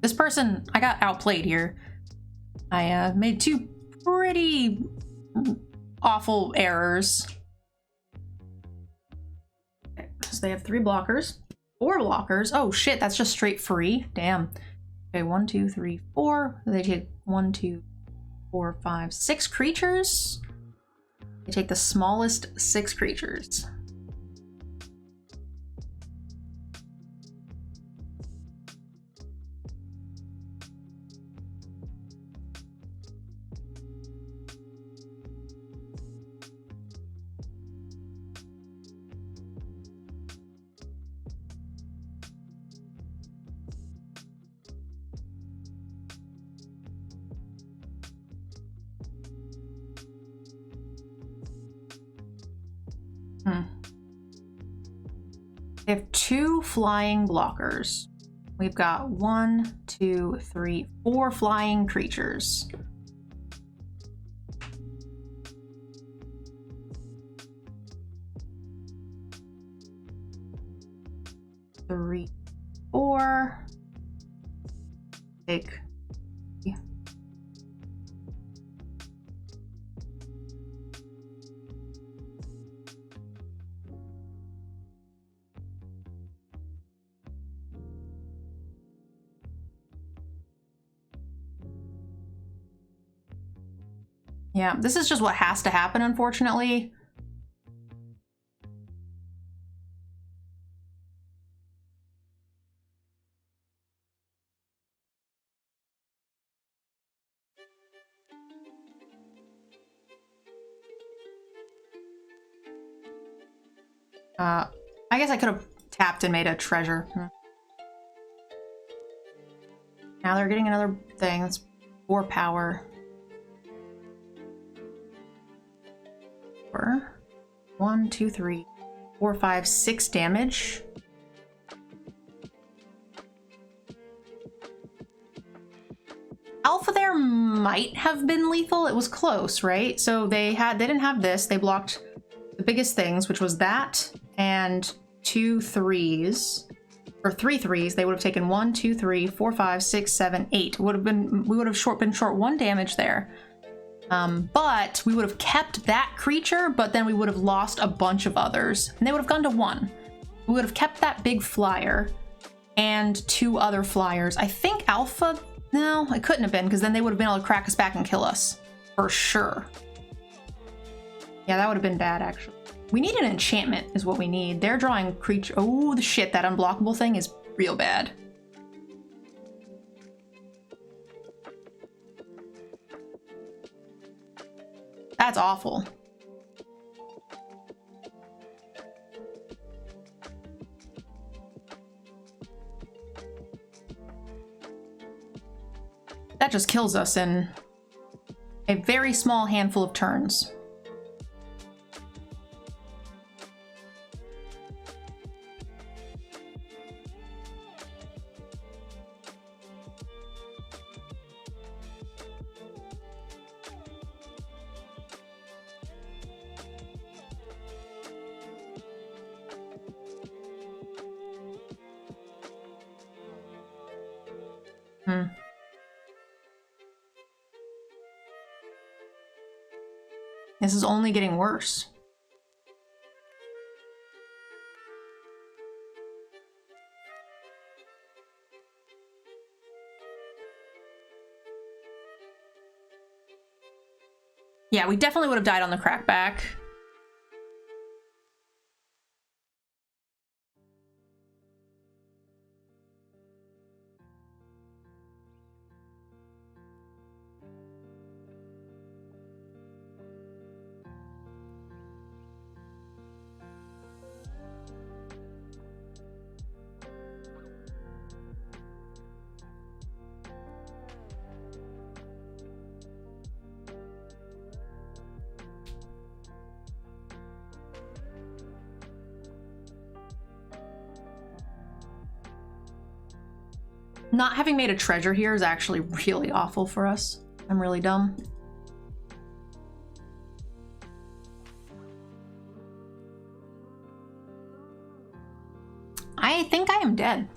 This person, I got outplayed here. I made two pretty awful errors. Okay, so they have 3 blockers, 4 blockers. Oh shit, that's just straight free. Damn. Okay, 1, 2, 3, 4. They take 1, 2, 4, 5, 6 creatures. They take the smallest 6 creatures. They have 2 flying blockers. We've got 1, 2, 3, 4 flying creatures. Three, 4. Take. Yeah, this is just what has to happen, unfortunately. I guess I could have tapped and made a treasure. Now they're getting another thing. That's 4 power. 1, 2, 3, 4, 5, 6 damage. Alpha there might have been lethal. It was close, right? So they didn't have this. They blocked the biggest things, which was that and 2 3s. Or 3 3s. They would have taken 1, 2, 3, 4, 5, 6, 7, 8. We would have been short 1 damage there. But we would have kept that creature, but then we would have lost a bunch of others. And they would have gone to 1. We would have kept that big flyer and 2 other flyers. I think Alpha No, it couldn't have been, because then they would have been able to crack us back and kill us. For sure. Yeah, that would have been bad, actually. We need an enchantment, is what we need. They're drawing creature. Oh, the shit, that unblockable thing is real bad. That's awful. That just kills us in a very small handful of turns. This is only getting worse. Yeah, we definitely would have died on the crackback. Not having made a treasure here is actually really awful for us. I'm really dumb. I think I am dead.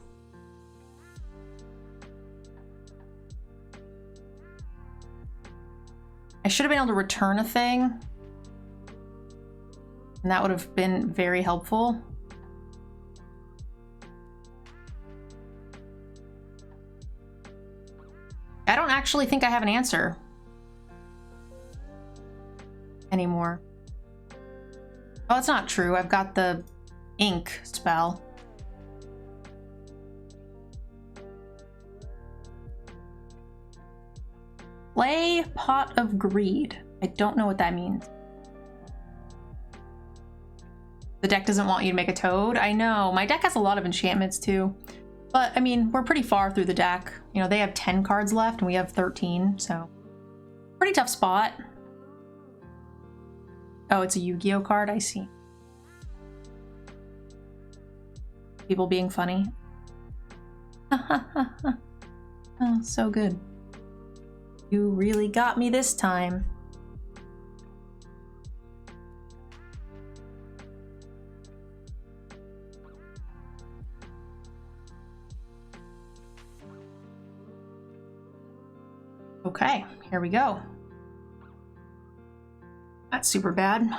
I should have been able to return a thing. And that would have been very helpful. I don't actually think I have an answer anymore. Oh, that's not true. I've got the ink spell. Play Pot of Greed. I don't know what that means. The deck doesn't want you to make a toad. I know. My deck has a lot of enchantments too. But, I mean, we're pretty far through the deck. You know, they have 10 cards left and we have 13, so... Pretty tough spot. Oh, it's a Yu-Gi-Oh card? I see. People being funny. Oh, so good. You really got me this time. Okay, here we go. That's super bad.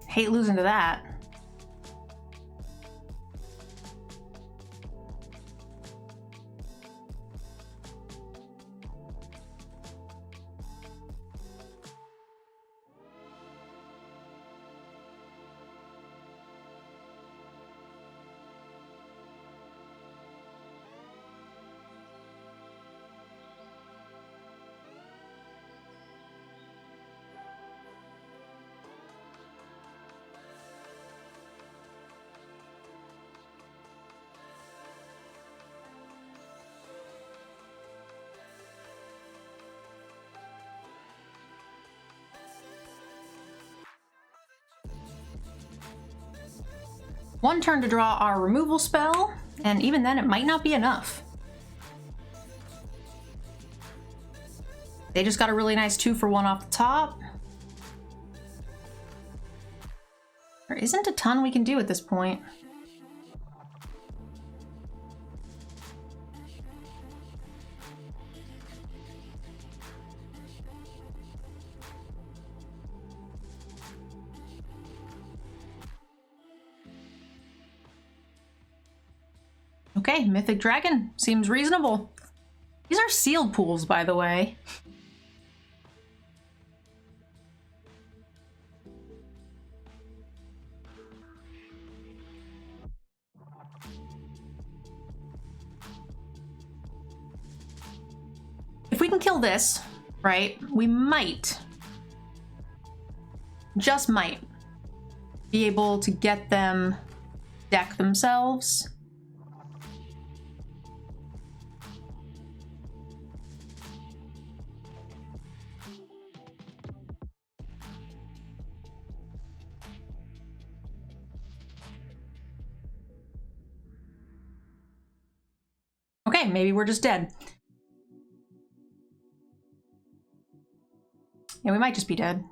Hate losing to that. One turn to draw our removal spell, And even then, it might not be enough. They just got a really nice 2-for-1 off the top. There isn't a ton we can do at this point. Okay, Mythic Dragon. Seems reasonable. These are sealed pools, by the way. If we can kill this, right, we might, just might, be able to get them deck themselves. Okay, maybe we're just dead. Yeah, we might just be dead.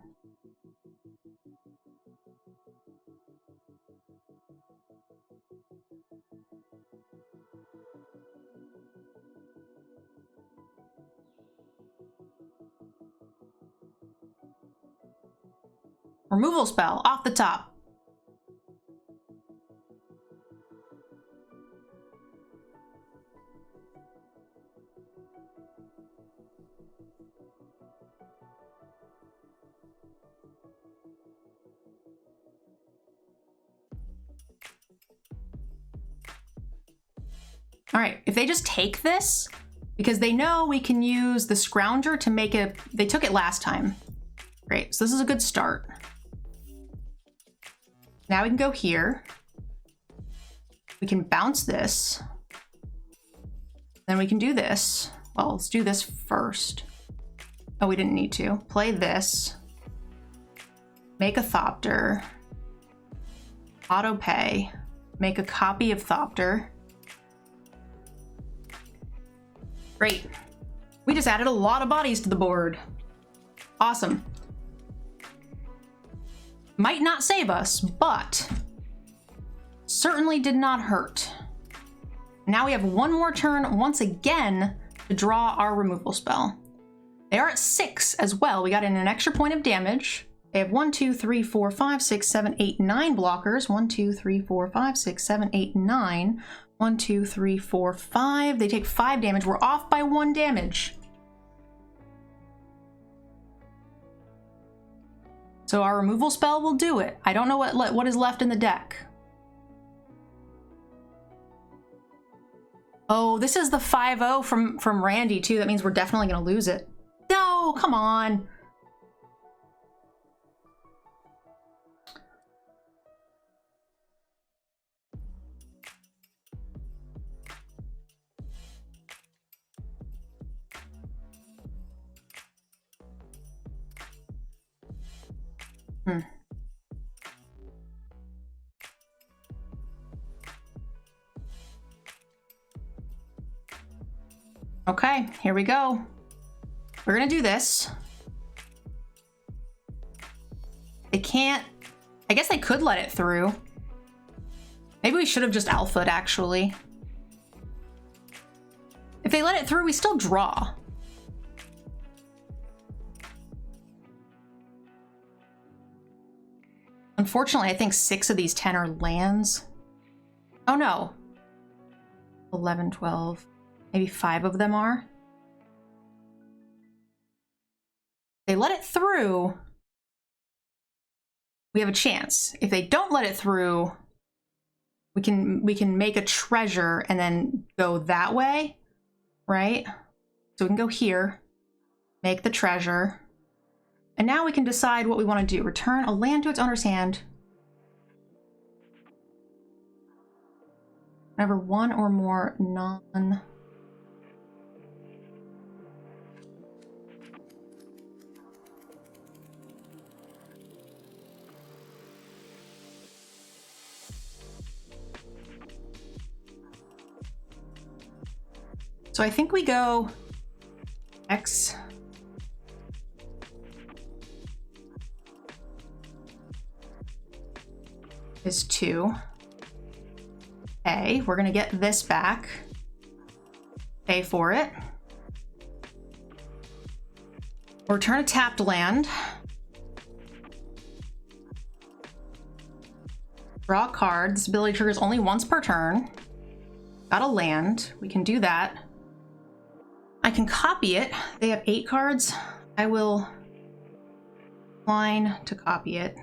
Removal spell off the top. All right, if they just take this, because they know we can use the Scrounger to make it, they took it last time. Great, so this is a good start. Now we can go here. We can bounce this. Then we can do this. Well, let's do this first. Oh, we didn't need to. Play this. Make a Thopter. Auto pay. Make a copy of Thopter. Great. We just added a lot of bodies to the board. Awesome. Might not save us, but certainly did not hurt. Now we have one more turn once again to draw our removal spell. They are at 6 as well. We got in an extra point of damage. They have 1, 2, 3, 4, 5, 6, 7, 8, 9 blockers. 1, 2, 3, 4, 5, 6, 7, 8, 9. 1, 2, 3, 4, 5. They take 5 damage. We're off by 1 damage. So our removal spell will do it. I don't know what is left in the deck. Oh, this is the 5-0 from Randy too. That means we're definitely gonna lose it. No, come on. Okay, here we go. We're gonna do this. They can't, I guess they could let it through. Maybe we should have just alpha'd actually. If they let it through, we still draw. Unfortunately, I think 6 of these 10 are lands. Oh no. 11, 12. Maybe 5 of them are. They let it through. We have a chance. If they don't let it through, we can make a treasure and then go that way, right? So we can go here, make the treasure. And now we can decide what we want to do. Return a land to its owner's hand. Whenever 1 or more non... So I think we go X. Is 2. Okay, we're gonna get this back. Pay for it. Return a tapped land. Draw a card. This ability triggers only once per turn. Got a land. We can do that. I can copy it. They have 8 cards. I will decline to copy it.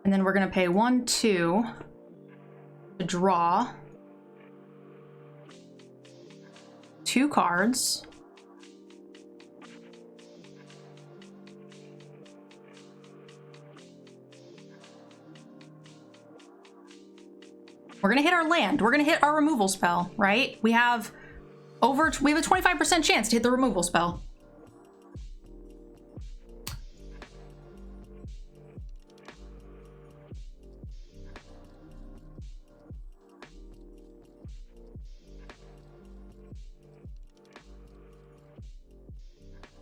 And then we're gonna pay 1, 2 to draw 2 cards. We're gonna hit our land. We're gonna hit our removal spell, right? We have a 25% chance to hit the removal spell.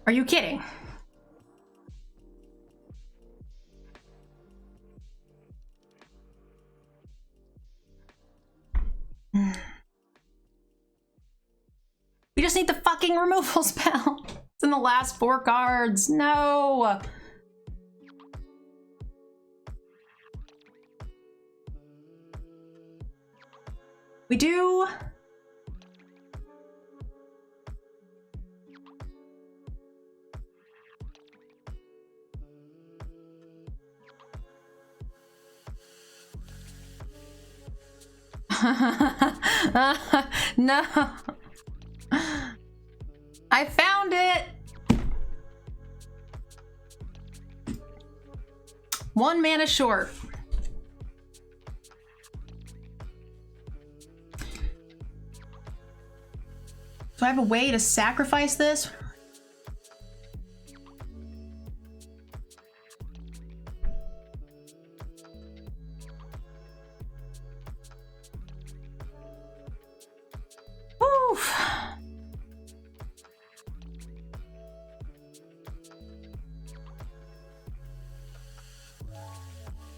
Are you kidding? We just need the fucking removal spell. It's in the last 4 cards. No. We do. No. I found it. 1 mana short. Do I have a way to sacrifice this? Oof.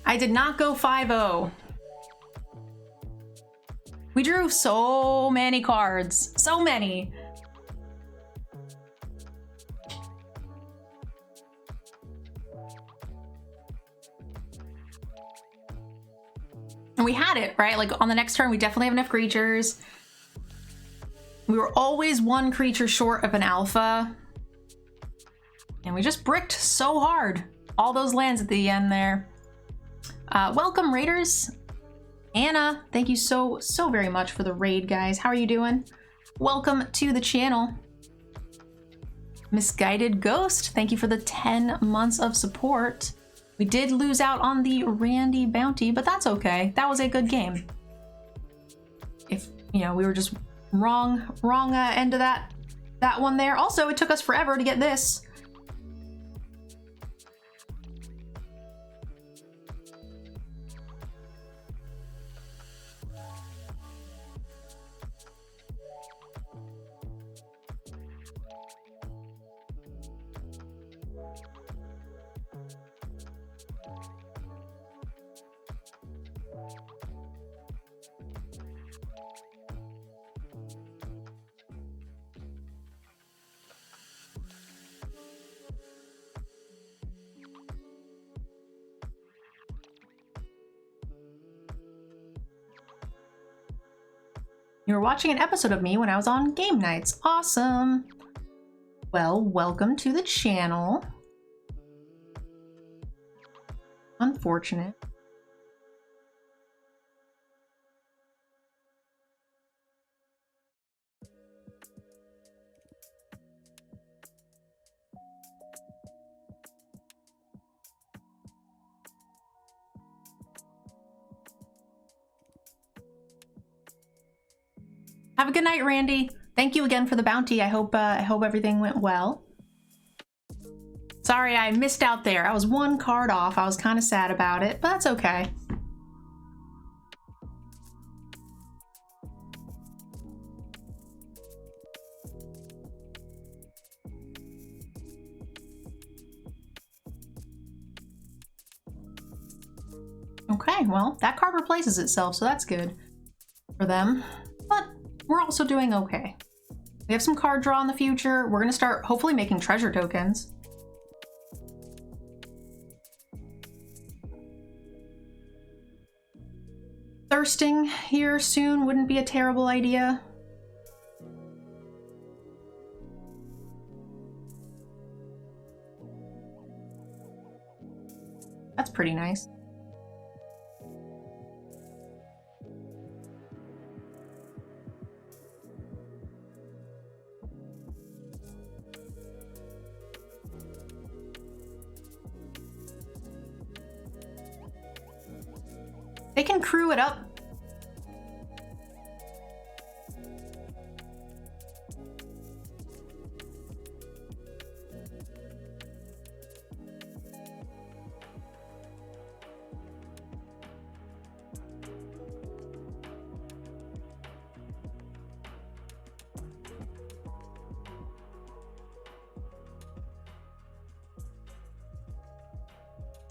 I did not go 5-0. We drew so many cards. So many. And we had it, right? Like on the next turn, we definitely have enough creatures. We were always 1 creature short of an alpha. And we just bricked so hard. All those lands at the end there. Welcome, Raiders. Anna, thank you so very much for the raid, guys. How are you doing? Welcome to the channel. Misguided Ghost, thank you for the 10 months of support. We did lose out on the Randy bounty, but that's okay. That was a good game. If, you know, we were just wrong end of that one there. Also, it took us forever to get this. You were watching an episode of me when I was on game nights. Awesome. Well, welcome to the channel. Unfortunate. Have a good night, Randy. Thank you again for the bounty. I hope everything went well. Sorry I missed out there. I was 1 card off. I was kind of sad about it, but that's okay. Okay, well, that card replaces itself, so that's good for them. But we're also doing okay. We have some card draw in the future. We're gonna start hopefully making treasure tokens. Thirsting here soon wouldn't be a terrible idea. That's pretty nice. They can crew it up.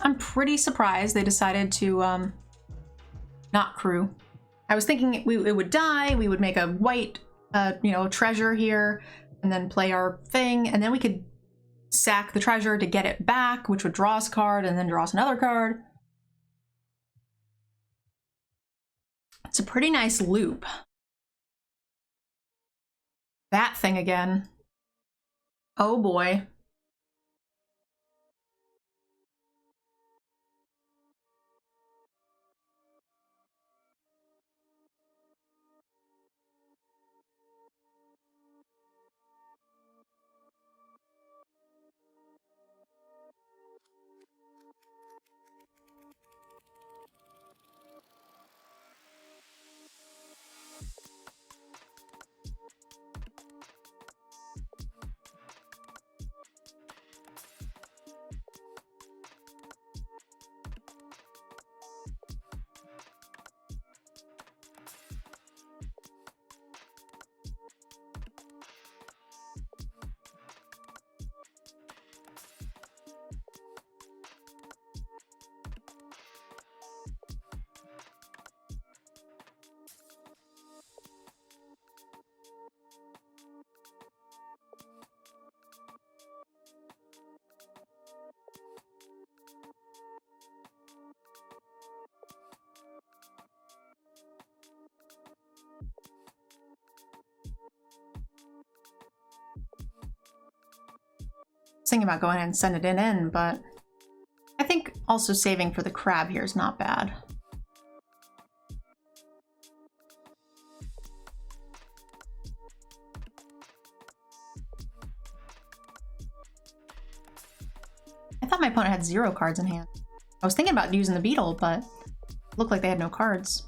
I'm pretty surprised they decided to not crew. I was thinking it would die, we would make a white treasure here, and then play our thing, and then we could sack the treasure to get it back, which would draw us a card, and then draw us another card. It's a pretty nice loop. That thing again. Oh boy. Thinking about going ahead and send it in, but I think also saving for the crab here is not bad. I thought my opponent had 0 cards in hand. I was thinking about using the beetle, but it looked like they had no cards.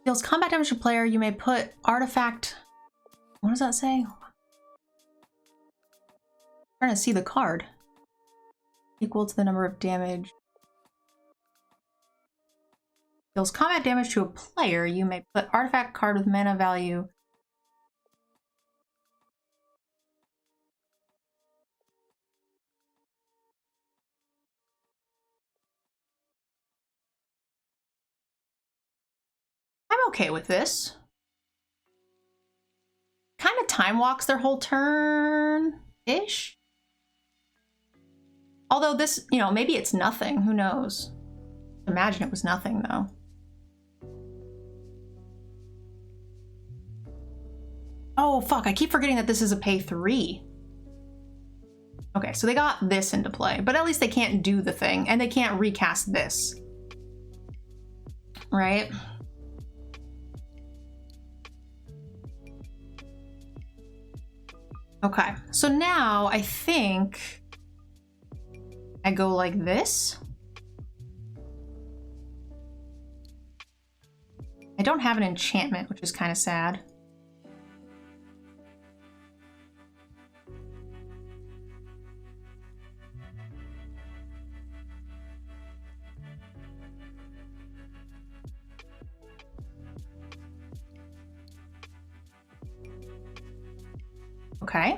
Deals combat damage to player, you may put artifact... What does that say? I'm trying to see the card. Equal to the number of damage. Deals combat damage to a player, you may put artifact card with mana value. I'm okay with this. Kind of time walks their whole turn-ish. Although this, maybe it's nothing. Who knows? Imagine it was nothing, though. Oh, fuck. I keep forgetting that this is a pay 3. Okay, so they got this into play, but at least they can't do the thing, and they can't recast this. Right? Okay, so now I think I go like this. I don't have an enchantment, which is kind of sad. Okay.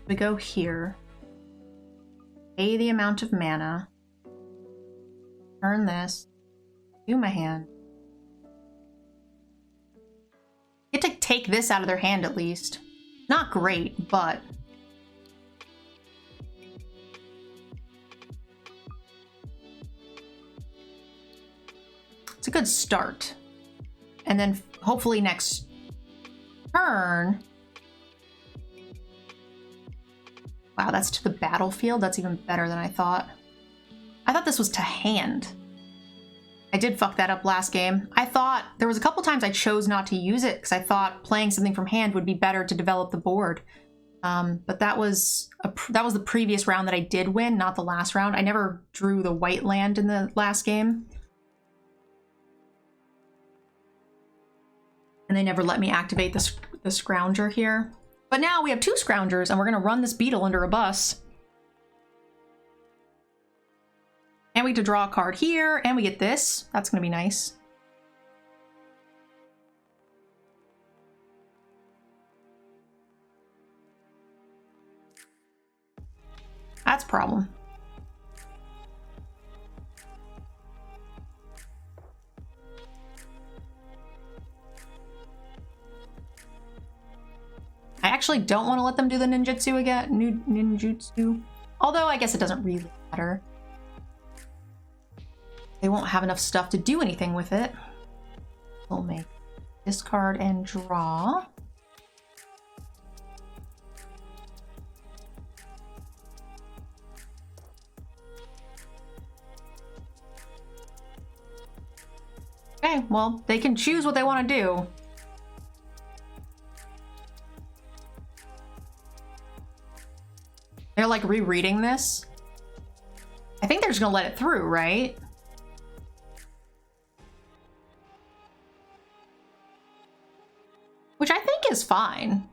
We go here. Pay the amount of mana. Turn this. Do my hand. Get to take this out of their hand at least. Not great, but... it's a good start. And then hopefully next turn... wow, that's to the battlefield? That's even better than I thought. I thought this was to hand. I did fuck that up last game. I thought, there was a couple times I chose not to use it because I thought playing something from hand would be better to develop the board. But that was the previous round that I did win, not the last round. I never drew the white land in the last game. And they never let me activate the Scrounger here. But now we have 2 Scroungers, and we're going to run this beetle under a bus. And we get to draw a card here, and we get this. That's going to be nice. That's a problem. I actually don't want to let them do the ninjutsu again. Ninjutsu. Although I guess it doesn't really matter. They won't have enough stuff to do anything with it. We'll make discard and draw. Okay, well, they can choose what they want to do. They're like rereading this. I think they're just gonna let it through, right? Which I think is fine.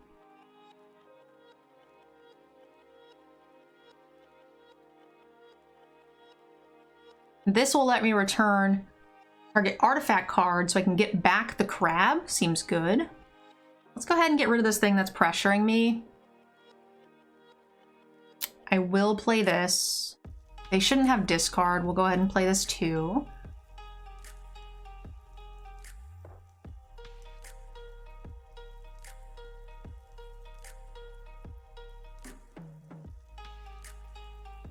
This will let me return target artifact card so I can get back the crab. Seems good. Let's go ahead and get rid of this thing that's pressuring me. I will play this. They shouldn't have discard. We'll go ahead and play this too.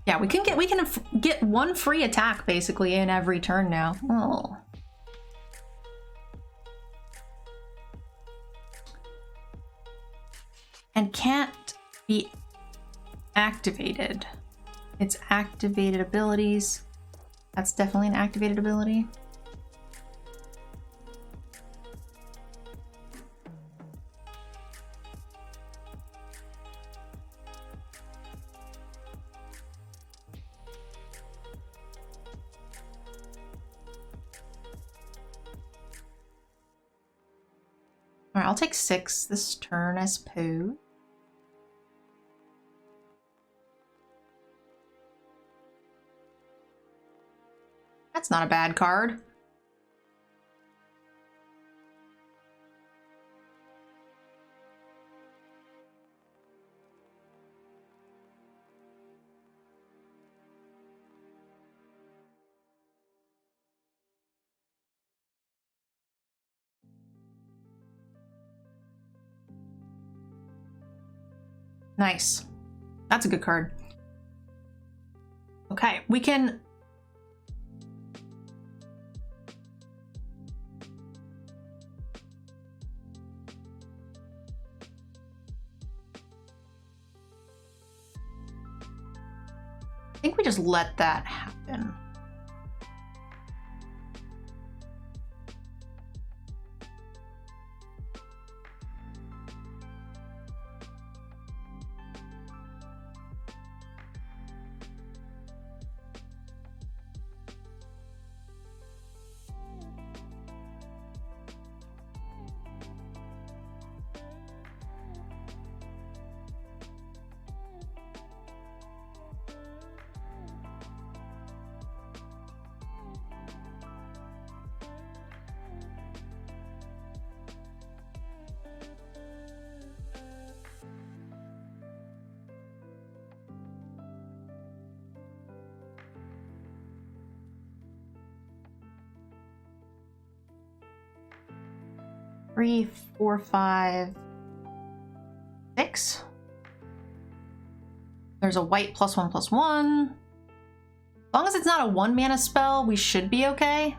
Yeah, we can get 1 free attack basically in every turn now. Oh. And can't be activated. It's activated abilities. That's definitely an activated ability. All right, I'll take 6 this turn, I suppose. That's not a bad card. Nice. That's a good card. Okay, we can... I think we just let that happen. 3, 4, 5, 6. There's a white +1/+1. As long as it's not a 1 mana spell, we should be okay.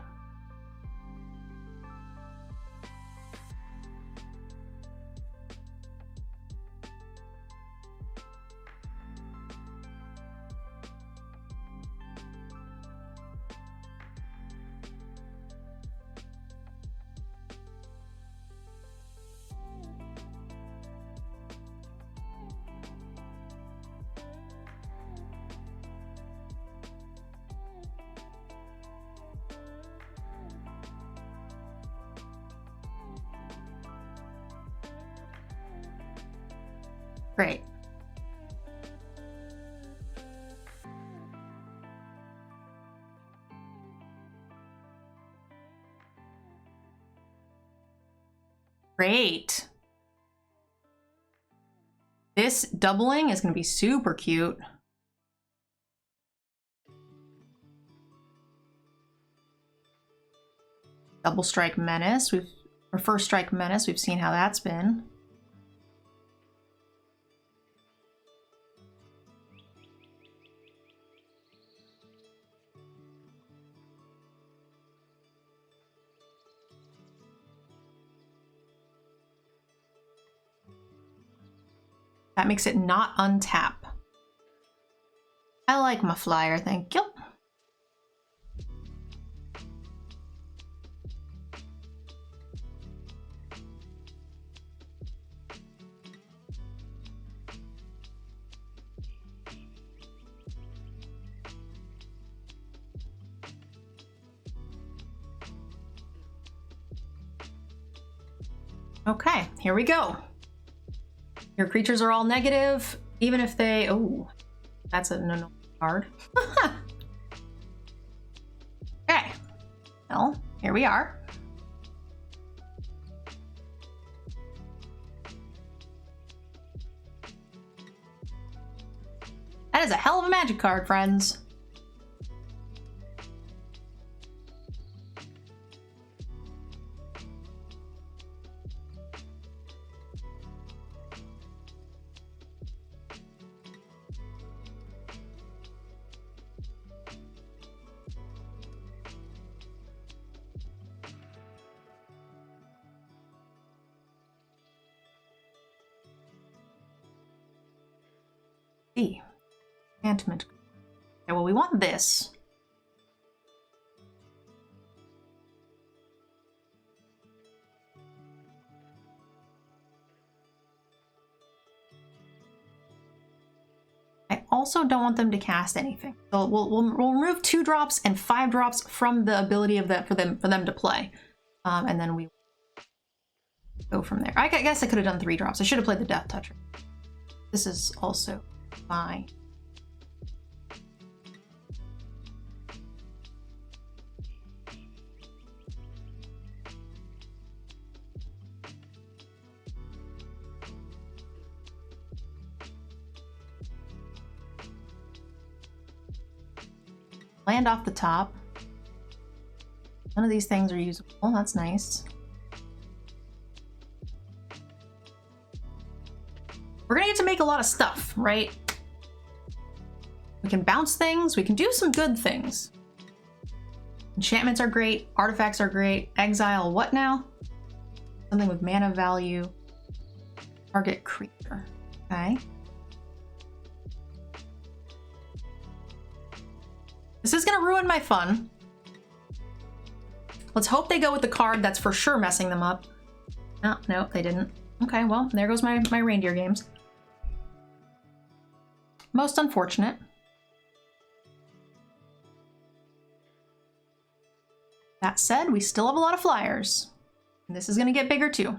Great. Great. This doubling is going to be super cute. Double Strike Menace. Or First Strike Menace. We've seen how that's been. That makes it not untap. I like my flyer, thank you. Okay, here we go. Your creatures are all negative, even if they... Oh, that's a no card. Okay. Well, here we are. That is a hell of a magic card, friends. Enchantment. Okay, well, we want this. I also don't want them to cast anything. So we'll remove 2 drops and 5 drops from the ability of that for them to play, and then we go from there. I guess I could have done 3 drops. I should have played the Death Toucher. This is also fine. Land off the top. None of these things are usable. Oh, that's nice. We're gonna get to make a lot of stuff, right? We can bounce things. We can do some good things. Enchantments are great. Artifacts are great. Exile what now? Something with mana value. Target creature. Okay. This is gonna ruin my fun. Let's hope they go with the card that's for sure messing them up. Oh, no, they didn't. Okay, well, there goes my reindeer games. Most unfortunate. That said, we still have a lot of flyers. And this is gonna get bigger too.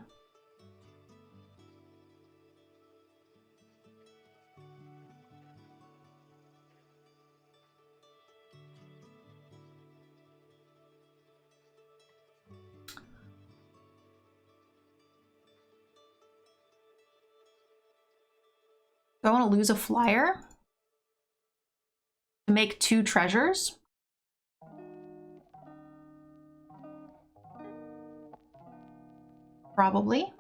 Do I want to lose a flyer to make 2 treasures? probably.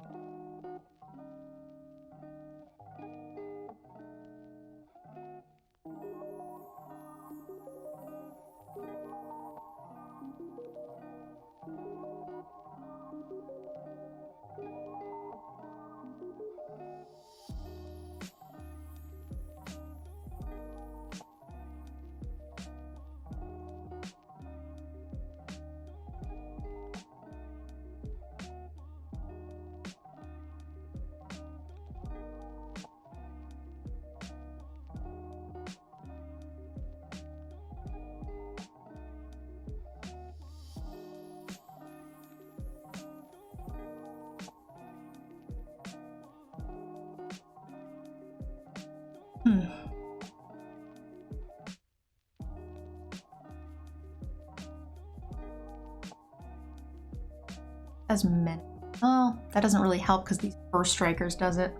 As many. Oh, that doesn't really help because these first strikers does it.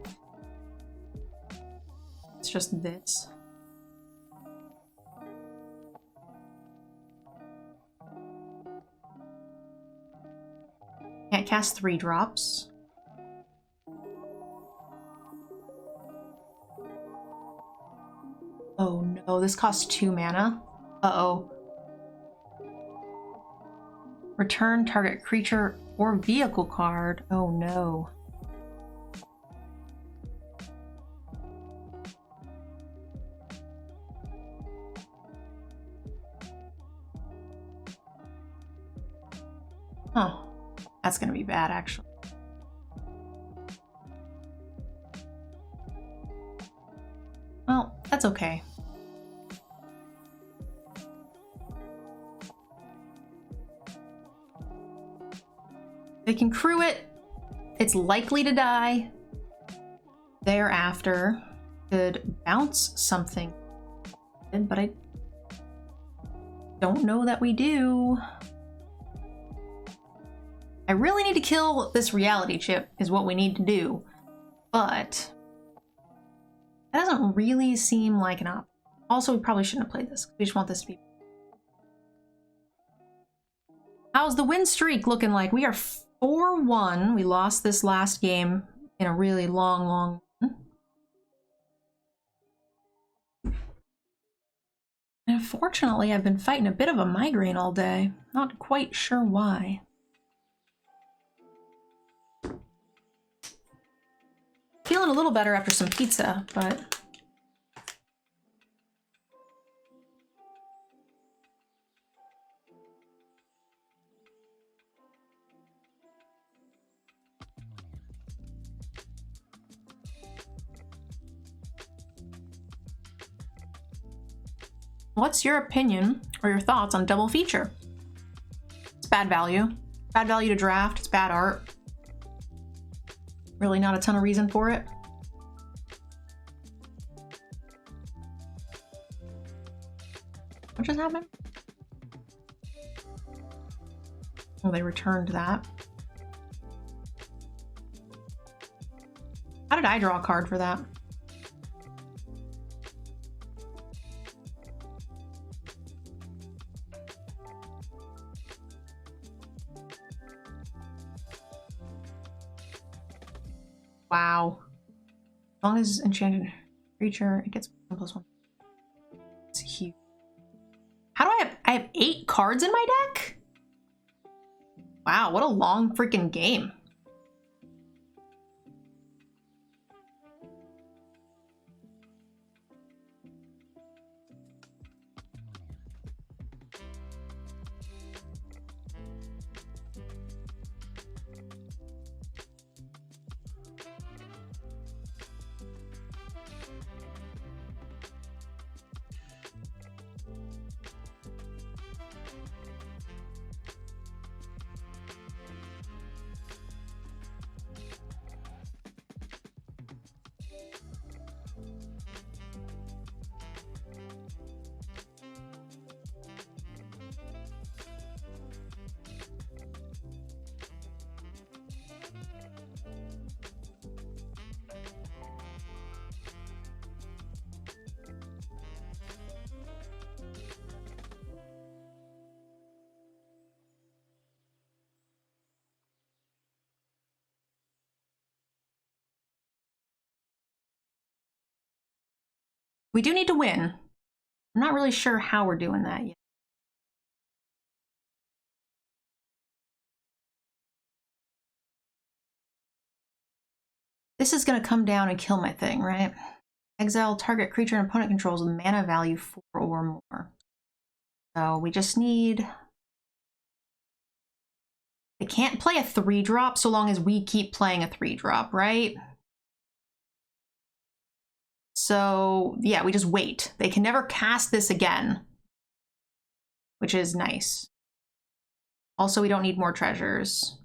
It's just this. Can't cast 3 drops. Oh no, this costs 2 mana. Uh-oh. Return target creature or vehicle card. Oh no. Huh. That's gonna be bad, actually. Well, that's okay. They can crew it. It's likely to die. Thereafter, could bounce something, but I don't know that we do. I really need to kill this reality chip is what we need to do, but that doesn't really seem like an option. Also, we probably shouldn't have played this. We just want this to be. How's the win streak looking like? We are 4-1. We lost this last game in a really long run. And unfortunately, I've been fighting a bit of a migraine all day. Not quite sure why. Feeling a little better after some pizza, but... What's your opinion or your thoughts on double feature? It's bad value. Bad value to draft. It's bad art. Really not a ton of reason for it. What just happened? Oh, they returned that. How did I draw a card for that? Wow. As long as enchanted creature, it gets +1. It's huge. How do I have 8 cards in my deck? Wow, what a long freaking game. We do need to win. I'm not really sure how we're doing that yet. This is going to come down and kill my thing, right? Exile target creature and opponent controls with mana value 4 or more. So we just need... They can't play a 3-drop so long as we keep playing a 3-drop, right? So yeah, we just wait. They can never cast this again, which is nice. Also, we don't need more treasures.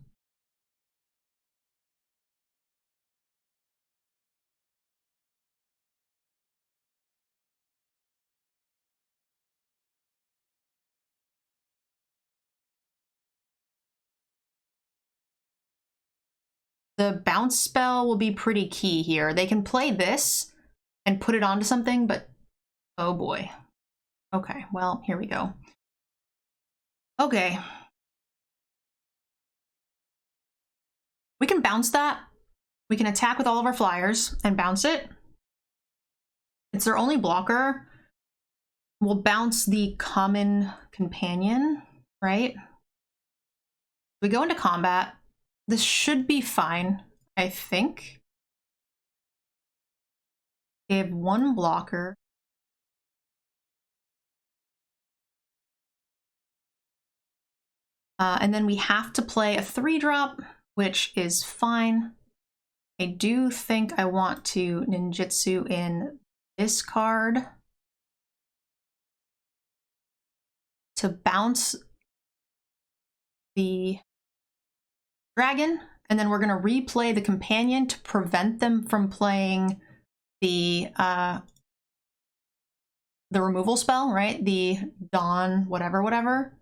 The bounce spell will be pretty key here. They can play this and put it onto something, but oh boy. Okay, well, here we go. Okay. We can bounce that. We can attack with all of our flyers and bounce it. It's their only blocker. We'll bounce the common companion, right? We go into combat. This should be fine, I think. They have 1 blocker. And then we have to play a 3-drop, which is fine. I do think I want to ninjutsu in this card to bounce the dragon, and then we're going to replay the companion to prevent them from playing the removal spell, right? The Dawn whatever.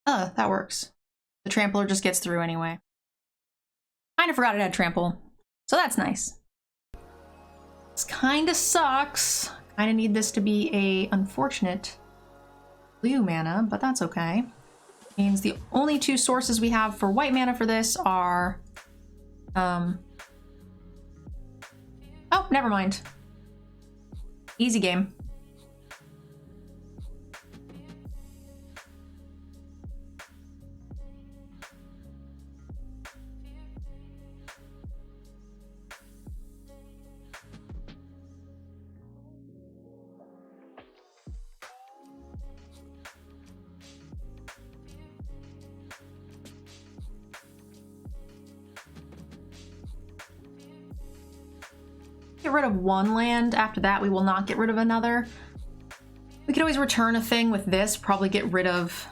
Oh, that works. The trampler just gets through anyway. Kind of forgot it had trample, so that's nice. This kind of sucks. Kind of need this to be a unfortunate blue mana, but that's okay. Means the only 2 sources we have for white mana for this are oh, never mind. Easy game. Get rid of 1 land. After that, we will not get rid of another. We could always return a thing with this, probably get rid of...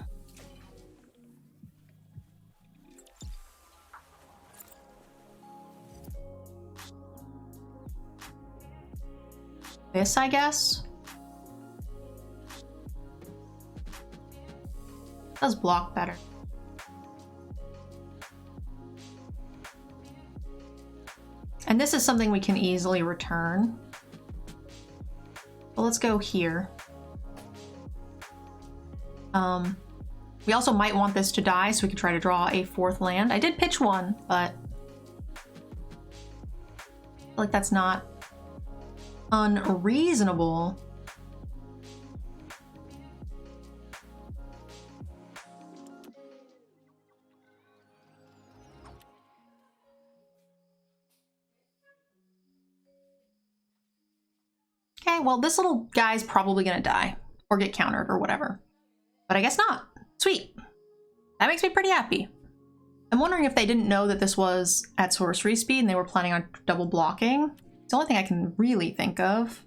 this, I guess? Does block better. And this is something we can easily return. Well, let's go here. We also might want this to die, so we could try to draw a 4th land. I did pitch 1, but I feel like that's not unreasonable. Okay, well, this little guy's probably gonna die or get countered or whatever, but I guess not. Sweet. That makes me pretty happy. I'm wondering if they didn't know that this was at sorcery speed and they were planning on double blocking. It's the only thing I can really think of.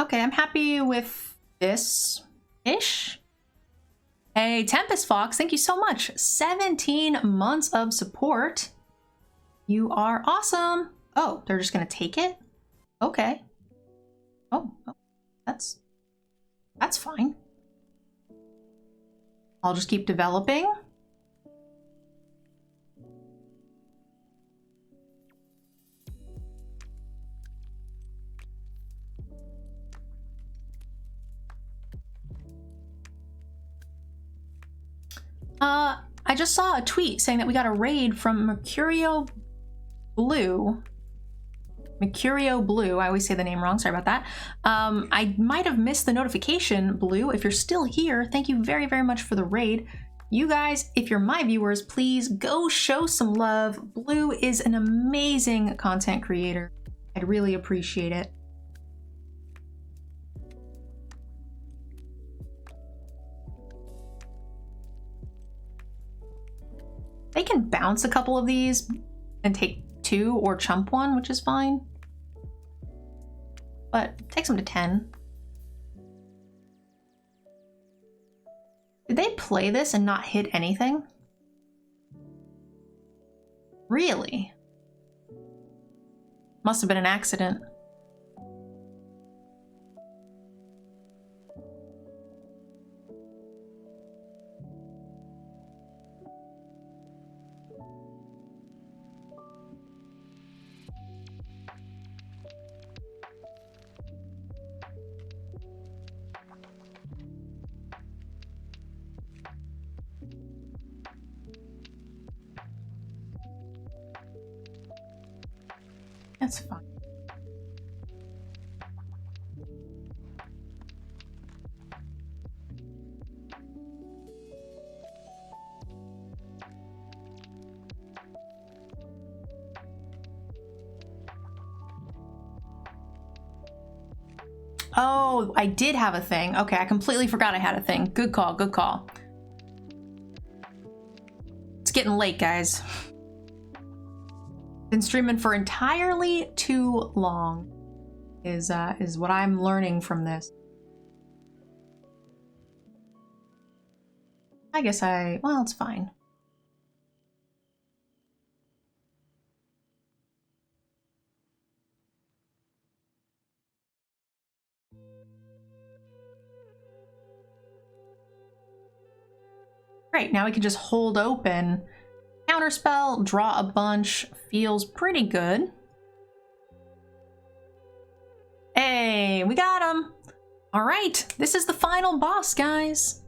Okay, I'm happy with this-ish. Hey, Tempest Fox, thank you so much. 17 months of support. You are awesome. Oh, they're just gonna take it? Okay. Oh, that's fine. I'll just keep developing. I just saw a tweet saying that we got a raid from Mercurio Blue. Mercurio Blue, I always say the name wrong, sorry about that. I might have missed the notification, Blue. If you're still here, thank you very, very much for the raid. You guys, if you're my viewers, please go show some love. Blue is an amazing content creator. I'd really appreciate it. They can bounce a couple of these and take 2 or chump 1, which is fine. But takes them to 10. Did they play this and not hit anything? Really? Must have been an accident. That's fine. Oh, I did have a thing. Okay, I completely forgot I had a thing. Good call, good call. It's getting late, guys. Been streaming for entirely too long is what I'm learning from this. I guess well, it's fine. Great, now we can just hold open. Counterspell, draw a bunch, feels pretty good. Hey, we got him! Alright, this is the final boss, guys.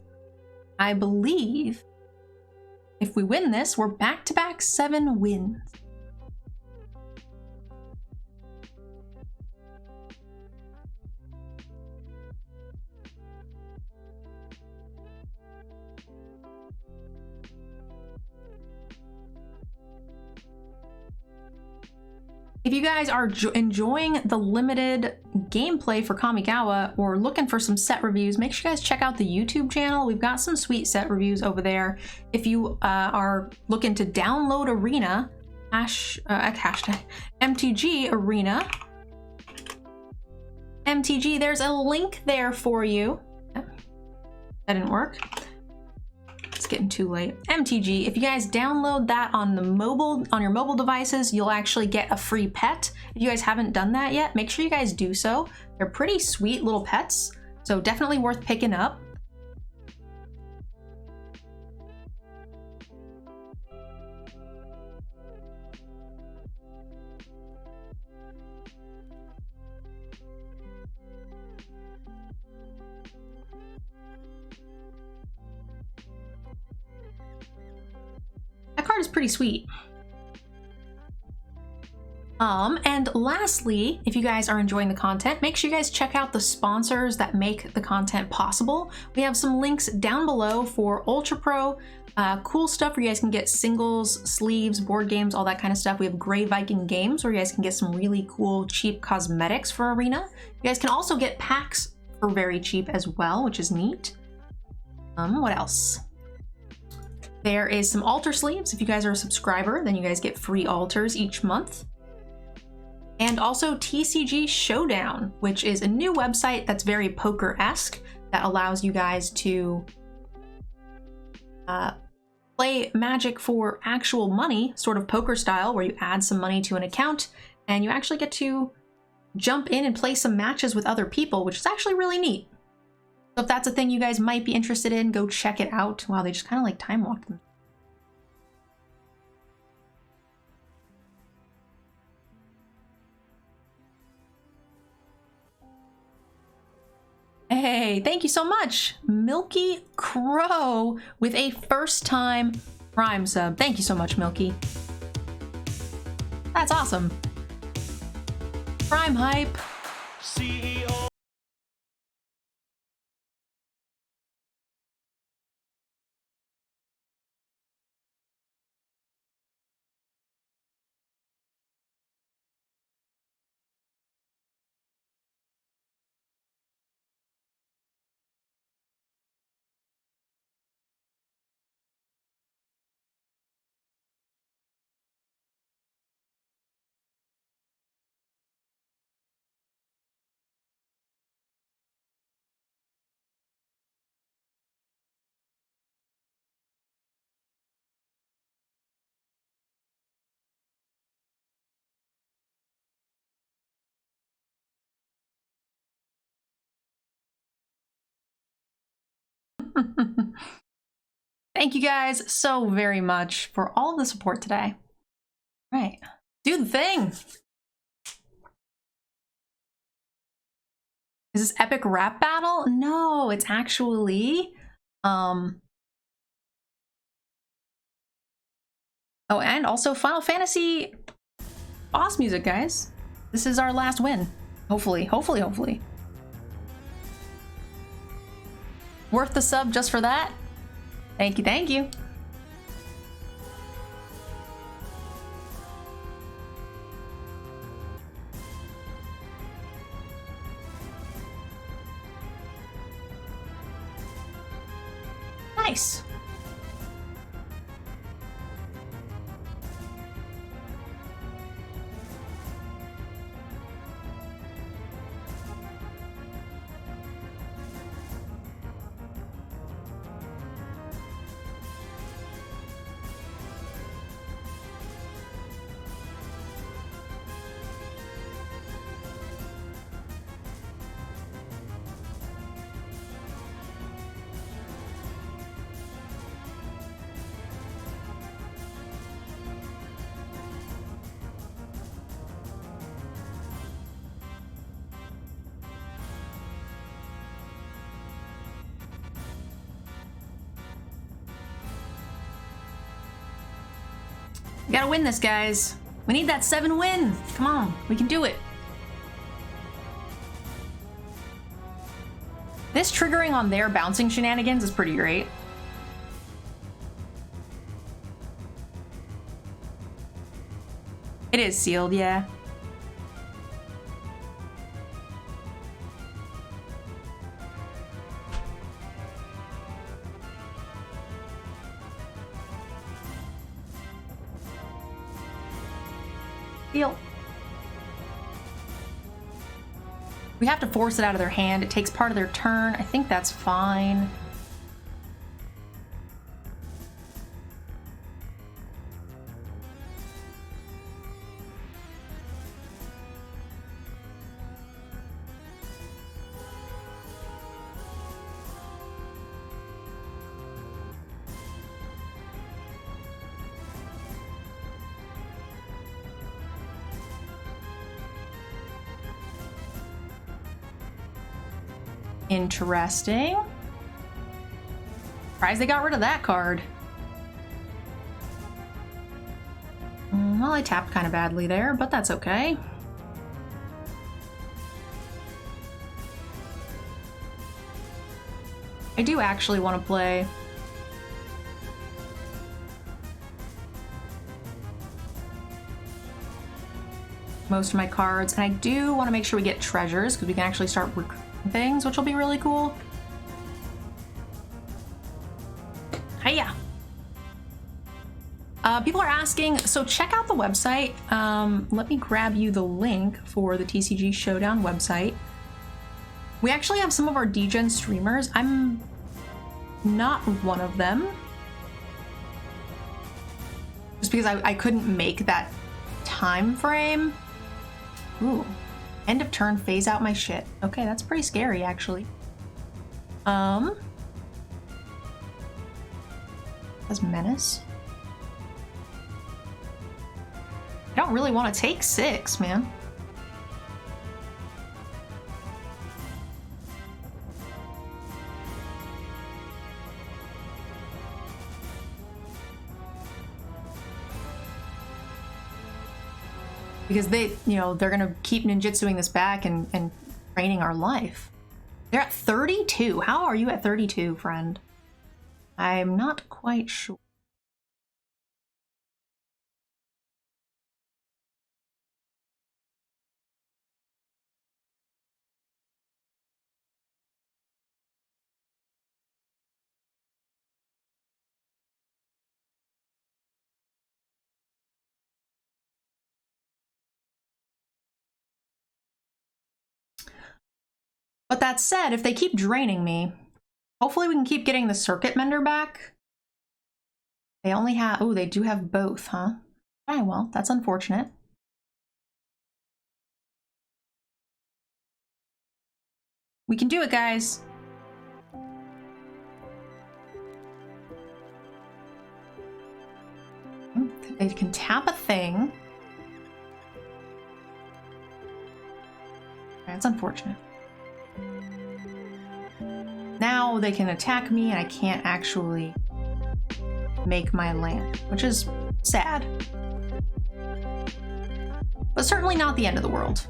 I believe if we win this, we're back-to-back 7 wins. If you guys are enjoying the limited gameplay for Kamigawa or looking for some set reviews, make sure you guys check out the YouTube channel. We've got some sweet set reviews over there. If you are looking to download Arena, hashtag MTG Arena, MTG, there's a link there for you. That didn't work. It's getting too late. MTG, if you guys download that on your mobile devices, you'll actually get a free pet. If you guys haven't done that yet, make sure you guys do so. They're pretty sweet little pets, so definitely worth picking up. That card is pretty sweet. And lastly, if you guys are enjoying the content, make sure you guys check out the sponsors that make the content possible. We have some links down below for Ultra Pro, cool stuff where you guys can get singles, sleeves, board games, all that kind of stuff. We have Grey Viking Games where you guys can get some really cool, cheap cosmetics for Arena. You guys can also get packs for very cheap as well, which is neat. What else? There is some altar sleeves. If you guys are a subscriber, then you guys get free altars each month. And also TCG Showdown, which is a new website that's very poker-esque that allows you guys to play Magic for actual money, sort of poker style, where you add some money to an account and you actually get to jump in and play some matches with other people, which is actually really neat. So if that's a thing you guys might be interested in, go check it out. Wow, they just kind of like time walked them. Hey, thank you so much. Milky Crow with a first time Prime sub. Thank you so much, Milky. That's awesome. Prime hype. CEO. Thank you guys so very much for all of the support today. All right, do the thing. Is this epic rap battle? No, it's actually oh, and also Final Fantasy boss music, guys. This is our last win. Hopefully, hopefully, hopefully. Worth the sub just for that? Thank you, thank you. Nice. We gotta win this, guys. We need that 7 win. Come on, we can do it. This triggering on their bouncing shenanigans is pretty great. It is sealed, yeah. Deal. We have to force it out of their hand. It takes part of their turn. I think that's fine. Interesting. Surprised they got rid of that card. Well, I tapped kind of badly there, but that's okay. I do actually want to play most of my cards, and I do want to make sure we get treasures because we can actually start recruiting things, which will be really cool. Hiya! People are asking, so check out the website. Let me grab you the link for the TCG Showdown website. We actually have some of our DGen streamers. I'm not one of them. Just because I couldn't make that time frame. Ooh. End of turn, phase out my shit. Okay, that's pretty scary, actually. That's menace. I don't really want to take 6, man. Because they, you know, they're gonna keep ninjutsuing this back and training our life. They're at 32. How are you at 32, friend? I'm not quite sure. But that said, if they keep draining me, hopefully we can keep getting the circuit mender back. They only have, oh, they do have both, huh? Okay, well, that's unfortunate. We can do it, guys. They can tap a thing. That's unfortunate. Now they can attack me and I can't actually make my land, which is sad. But certainly not the end of the world.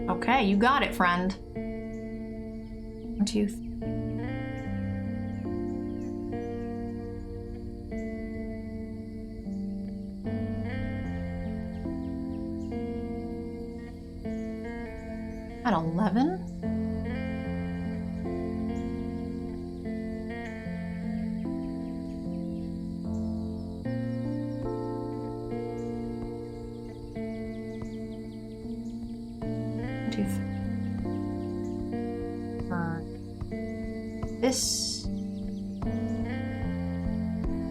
Okay, you got it, friend. 1, 2, 3. At 11? This,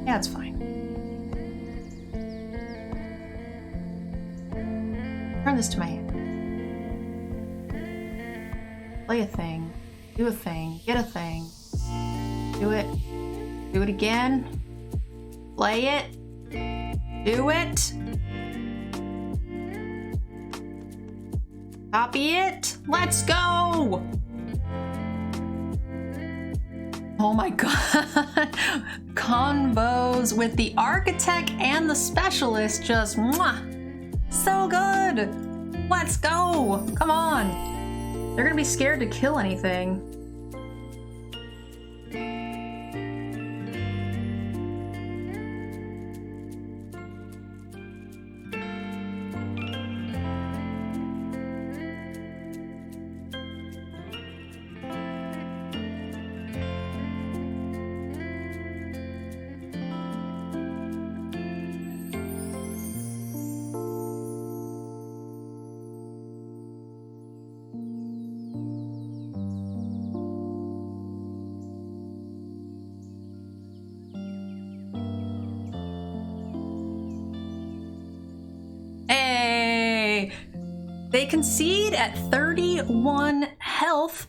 yeah, it's fine. Turn this to my hand. Play a thing, do a thing, get a thing, do it again, play it, do it, copy it, let's go! Oh my god. Combos with the architect and the specialist, just mwah. So good. Let's go. Come on. They're gonna be scared to kill anything. They concede at 31 health.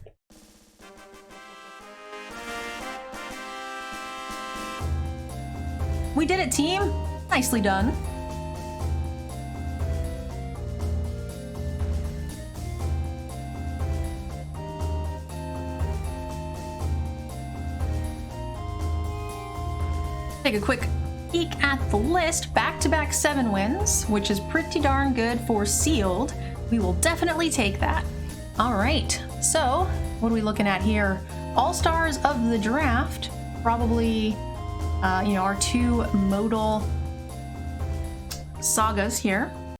We did it, team. Nicely done. Take a quick peek at the list. Back-to-back 7 wins, which is pretty darn good for sealed. We will definitely take that. All right, so what are we looking at here? All-stars of the draft, probably, you know, our 2 modal sagas here.